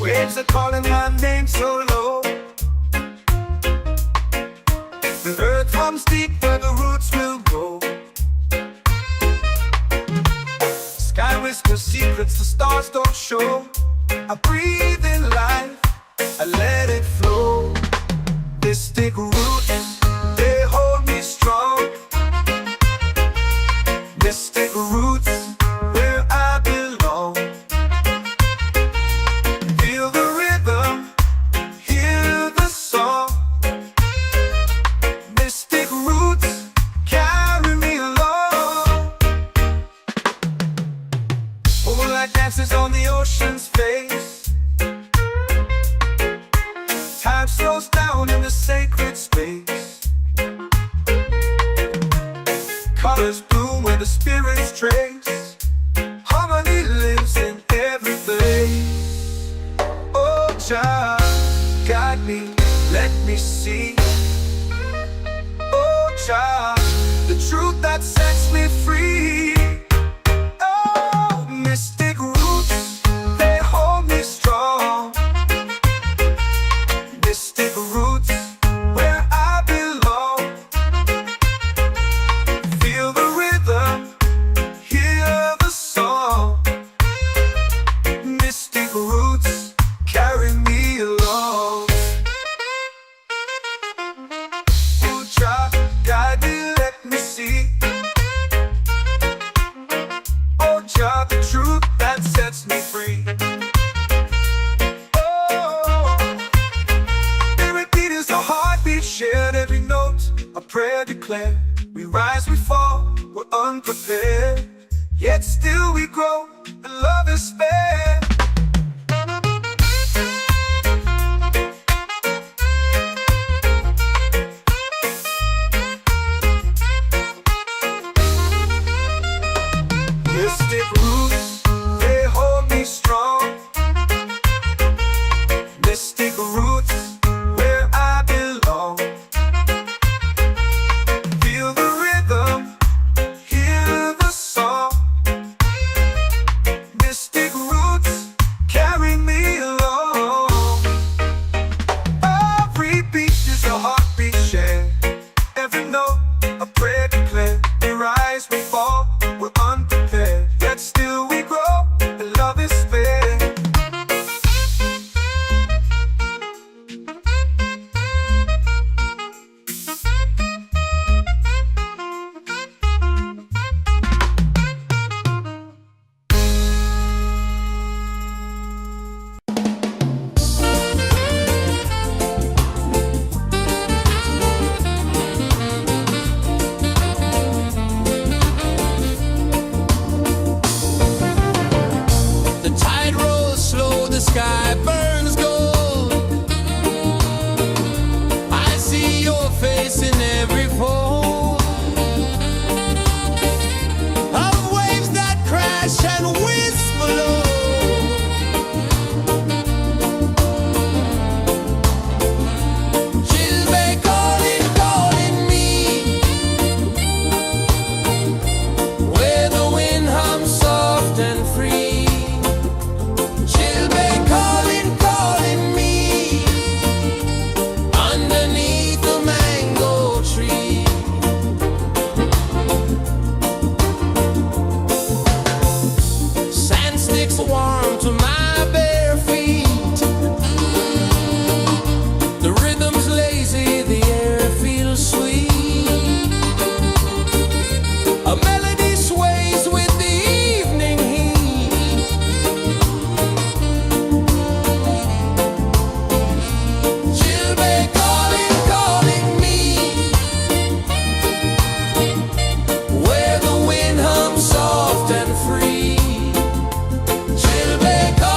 Waves are calling my name so low. The earth hums deep where the roots will go. Sky whispers secrets the stars don't show. I breathe in life, I let it flow. Mystic roots, they hold me strong. Mystic roots, where I belong. Feel the rhythm, hear the song. Mystic roots, carry me along. Moonlight dances on the ocean's face. Time slows down in the sacred space. Colors bloom where the spirits trace. Harmony lives in every face. Oh, child, guide me, let me see. Oh, child, the truth that sets me free. Oh, mystic roots, they hold me strong. Mystic roots, where I belong. Feel the rhythm, hear the song. Mystic roots, carry me along. sky burns gold. I see your face in every fold of waves that crash and whisper low. She'll be calling, calling me where the wind hums soft and free. She'll be calling, calling me underneath the mango tree. Sand sticks warm to my bare feet. The rhythm's lazy, the air feels sweet. A melody sways with the evening heat. She'll be calling, calling me where the wind hums soft and free. She'll be calling.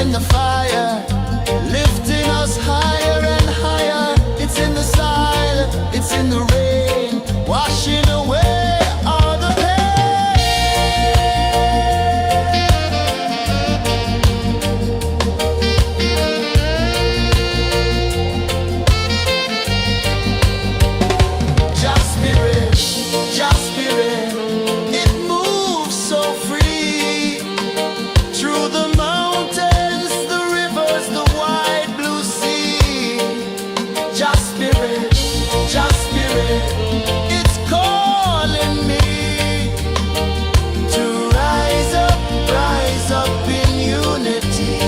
in the fire, lifting us higher and higher. It's in the silence, it's in the rain, washing away all the pain. Just spirit, it moves so free through the mountains, the rivers, the wide blue sea. Just spirit, it's calling me to rise up in unity.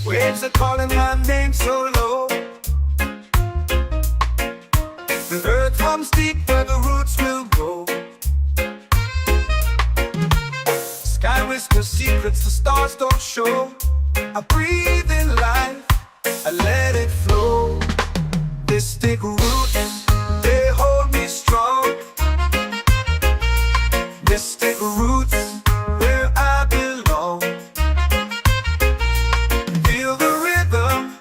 Waves are calling my name so low. The earth hums deep where the roots will go. Sky whispers secrets the stars don't show. I breathe in life, I let it flow. Mystic roots, they hold me strong. Mystic roots, where I belong. Feel the rhythm,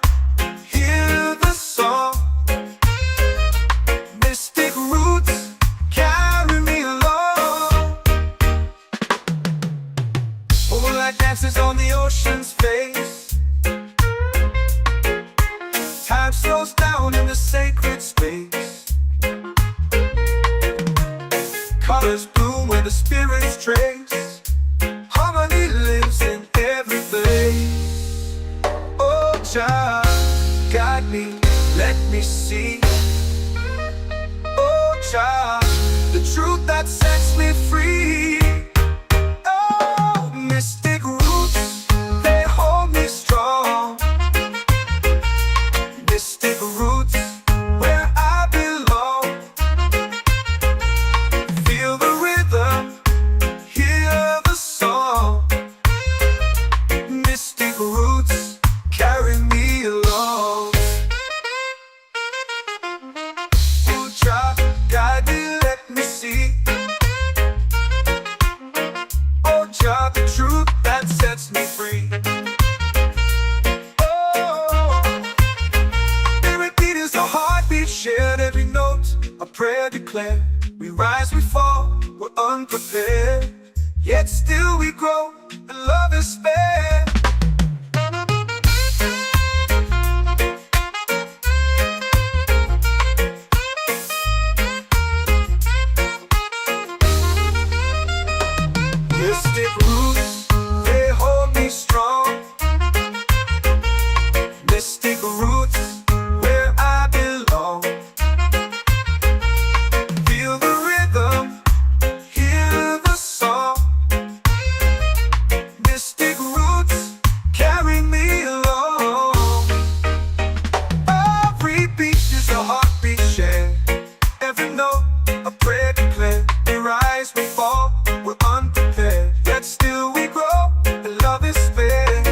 hear the song. Mystic roots, carry me along. Moonlight dances on the ocean's face. Time slows down in the sacred space. Colors bloom where the spirits trace. Harmony lives in every place. Oh, child, guide me, let me see. Oh, child, the truth that sets me free. Oh, mystic roots, they hold me strong. Mystic roots, where I belong. Feel the rhythm, hear the song. Mystic roots, carry me along. Oh, child, guide me, let me see. Oh, child, the truth that sets me free. Oh, every beat is a heartbeat shared, every note a prayer declared. We rise, we fall, we're unprepared, yet still we grow, and love is spared. Mystic roots, they hold me strong. Mystic roots, where I belong. Feel the rhythm, hear the song. Mystic roots, carry me along. Every beat is a heartbeat shared, every note a prayer declared. We rise, we fall, we're unprepared, yet still we grow, and love is spared.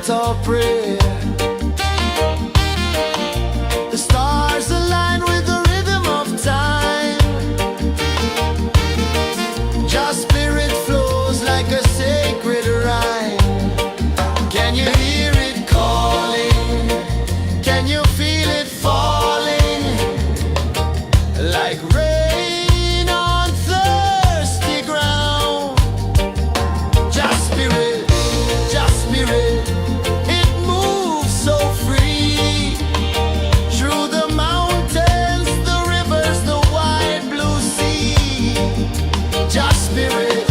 chant or pray. The stars align with the rhythm of time. Just spirit flows like a sacred rhyme. Can you hear it calling? Can you feel it falling? Like rain on thirsty ground. Just spirit, it moves so free. Through the mountains, the rivers, the wide blue sea. Just spirit,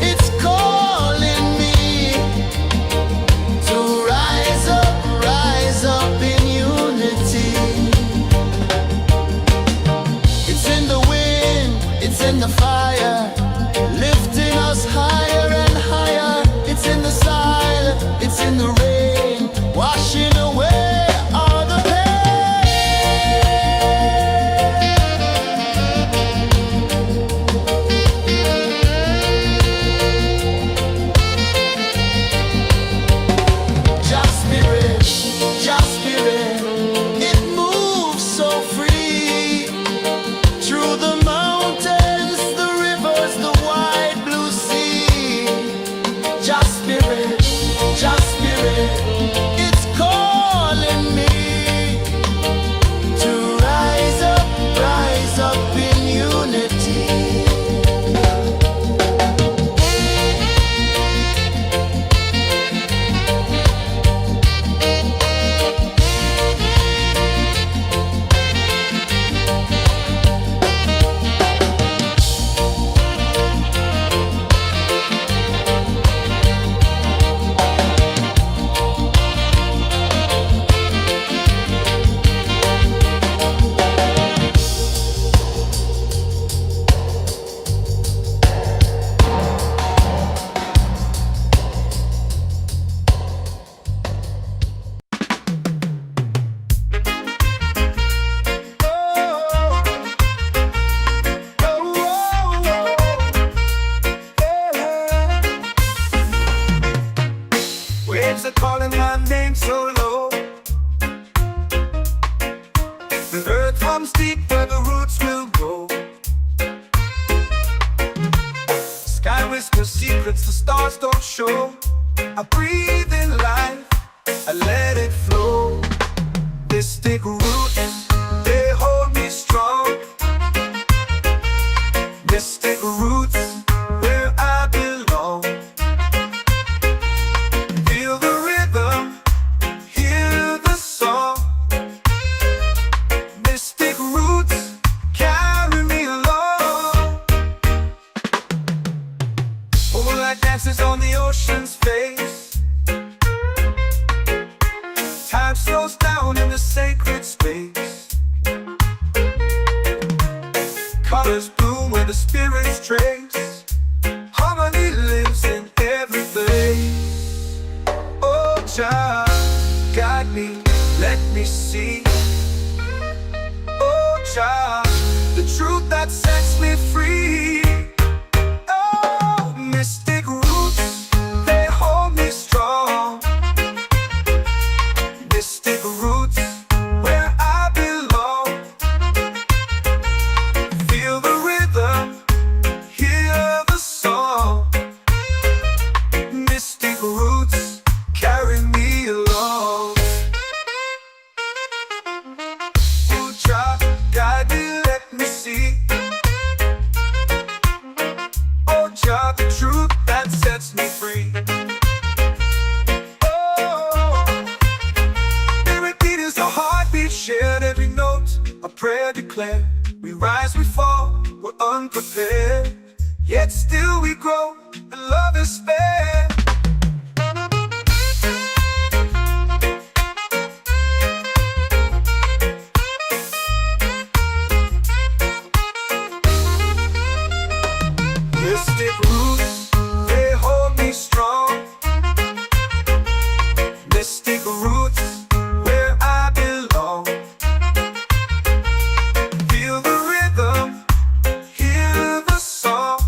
it's calling me to rise up in unity. It's in the wind, it's in the fire, lifting us higher and higher. It's in the silence, it's in the rain, washing away all the Just spirit, it moves so free. Through the mountains, the rivers, the wide blue sea. Just spirit, it's calling me to rise up in unity. Waves are calling my name so low. The earth hums deep where the roots will go. Sky whispers secrets the stars don't show. I breathe in life, I let it flow. This take root and they hold me strong. This take roots where I belong. Feel the rhythm, hear the song. Mystic roots carry me along. Moonlight dances on the ocean's face. Time slows down in the sacred space. Colors bloom where the spirits trace. Harmony lives in every place. Oh, Jah, guide me, let me see. Oh, Jah, the truth that sets me free. Oh, mystic roots, they hold me strong. Mystic roots, where I belong. Feel the rhythm, hear the song. Mystic roots carry me along. Oh, Jah, guide me, let me see. Oh, Jah, the truth that sets me free. Oh, spirit beat is a heartbeat shared, every note a prayer declared. We rise, we fall, we're unprepared, yet still we grow, and love is spared. Mystic roots, they hold me strong. Mystic roots, where I belong. Feel the rhythm, hear the song.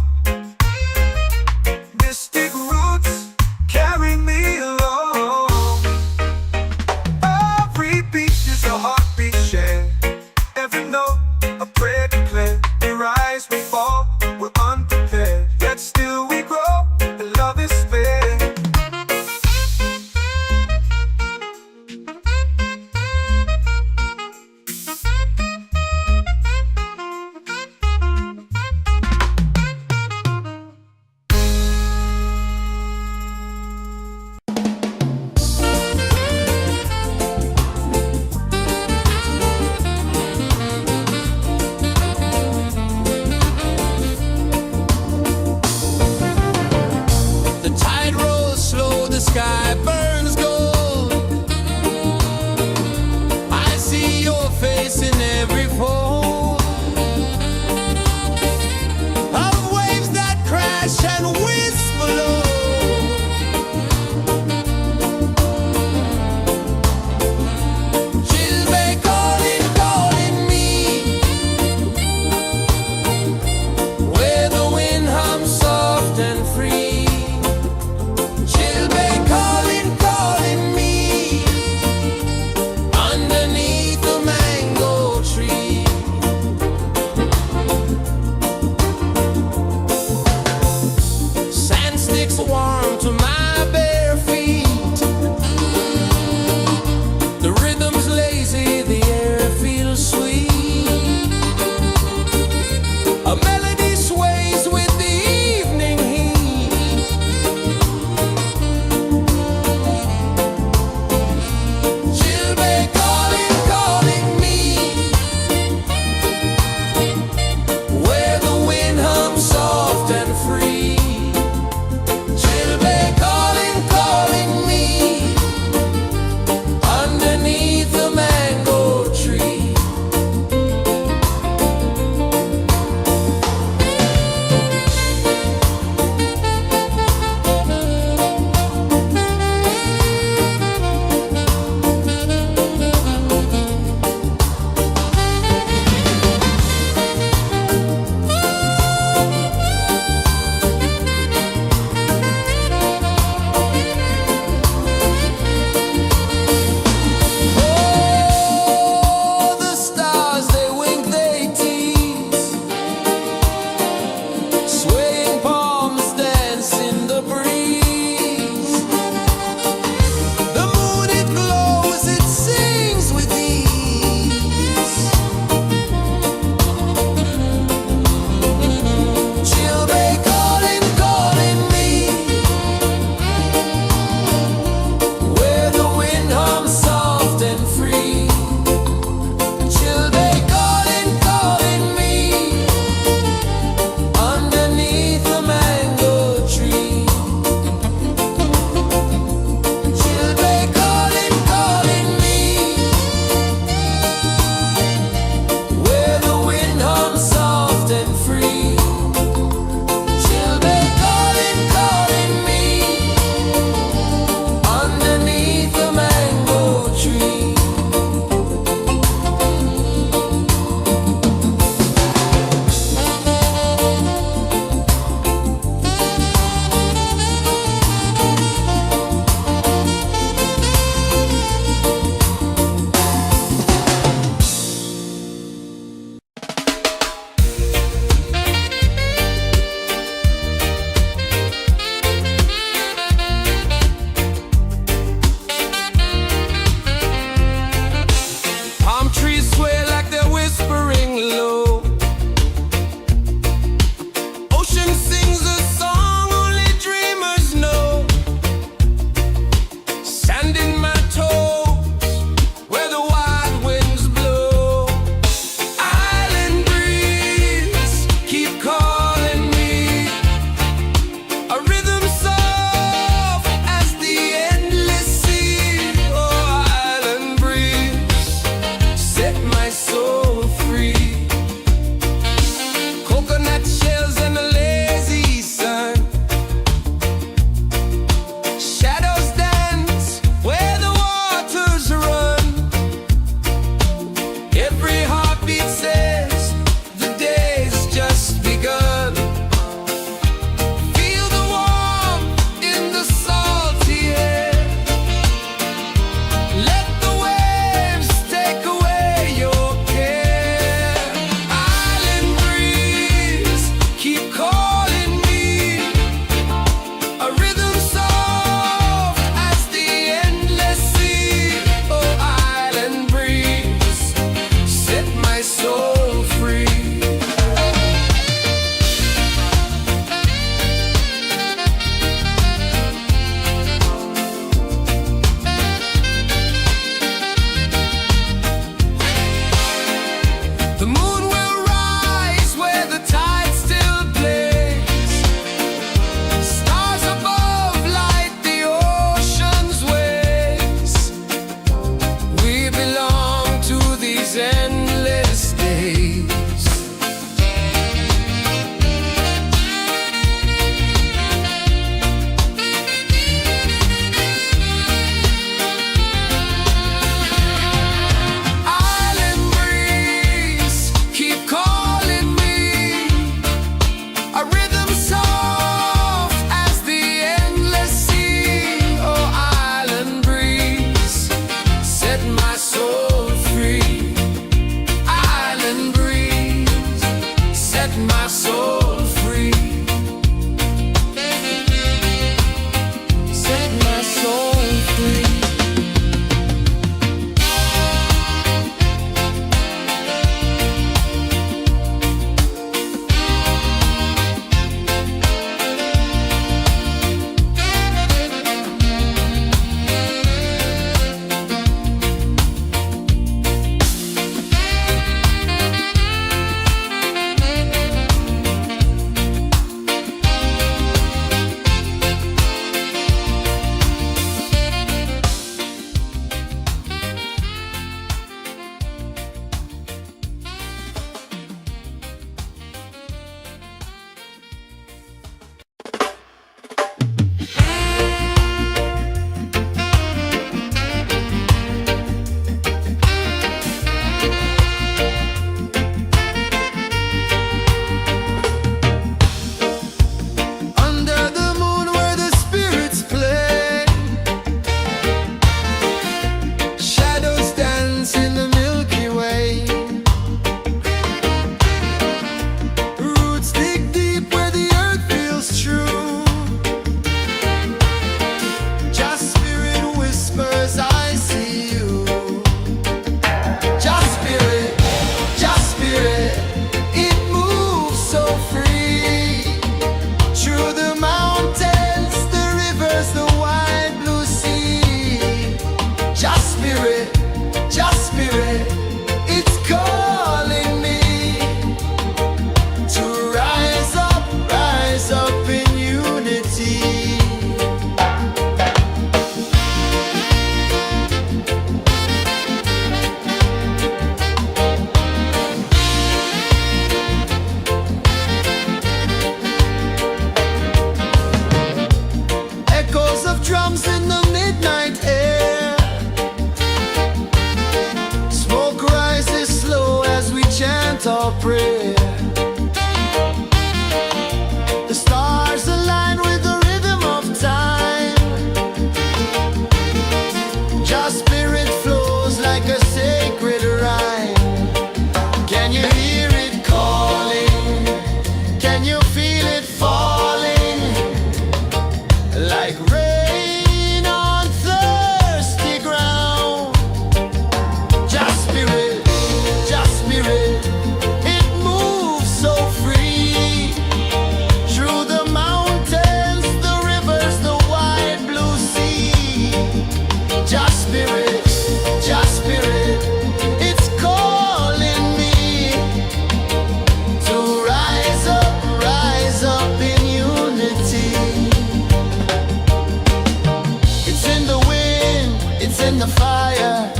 in the fire,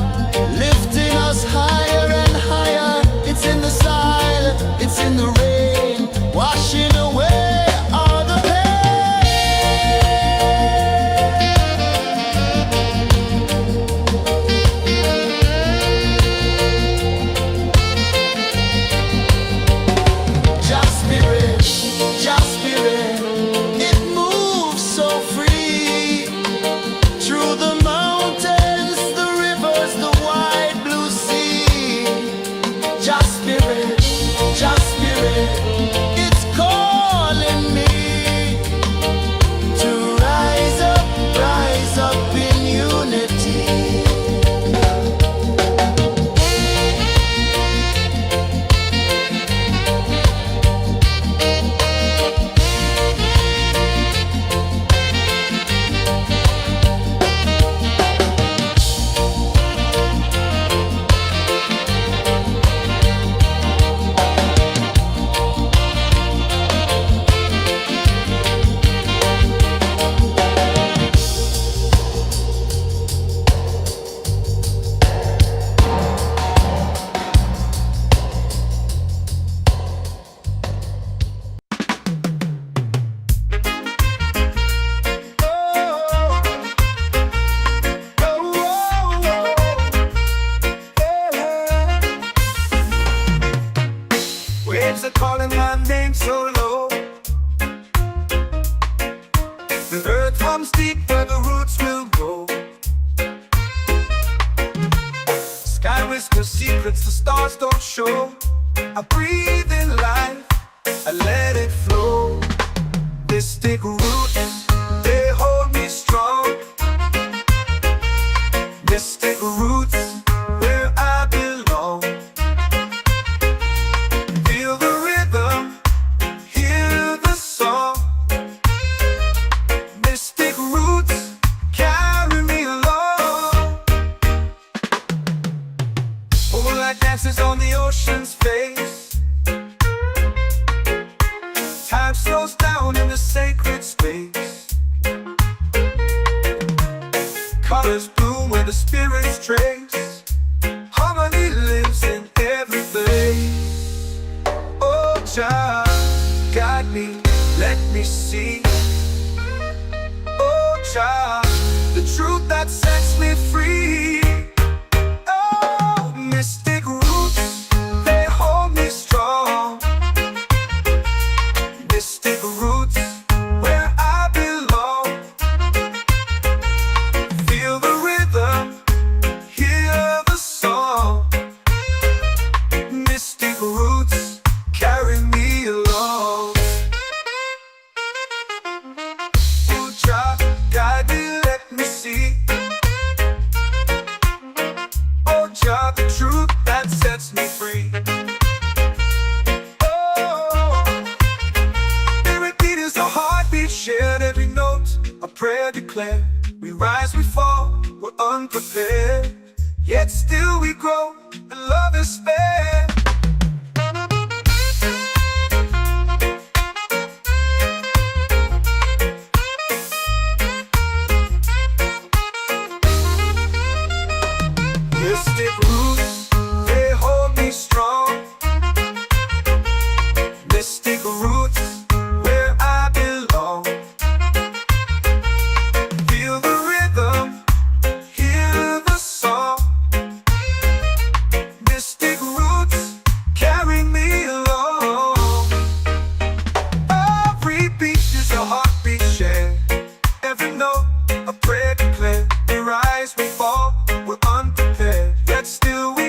lifting us higher and higher. It's in the silence, it's in the rain, washing away all the pain. Just spirit, just spirit, it moves so free through the mountains, the rivers, the wide blue sea. Just spirit, it's calling me to rise up in unity. Waves are calling my name so low. The earth hums deep where the roots will grow. Sky whispers secrets the stars don't show. I breathe in life, I let it flow. Mystic roots, they hold me strong. Mystic roots, where I belong. Feel the rhythm, hear the song. Mystic roots, carry me along. Moonlight dances on the ocean's face. Time slows down in the sacred space. Colors bloom where the spirits trace. Harmony lives in every place. Oh, child, guide me, let me see. Oh, child, the truth that sets me free. Oh, mystic roots, they hold me strong. Mystic roots, where I belong. Feel the rhythm, hear the song. Mystic roots, carry me along. Oh, child, guide me, let me see. Oh, child, the truth that sets me free. Oh, spirit beat is a heartbeat shared, every note a prayer declared. We rise, we fall, we're unprepared, yet still we grow, and love is spared. Mystic roots, they hold me strong. Mystic roots, where I belong. Feel the rhythm, hear the song. Mystic roots, carry me along. Every beat is a heartbeat shared, every note a prayer declared. We rise, we fall, we're unprepared, yet still we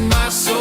my soul.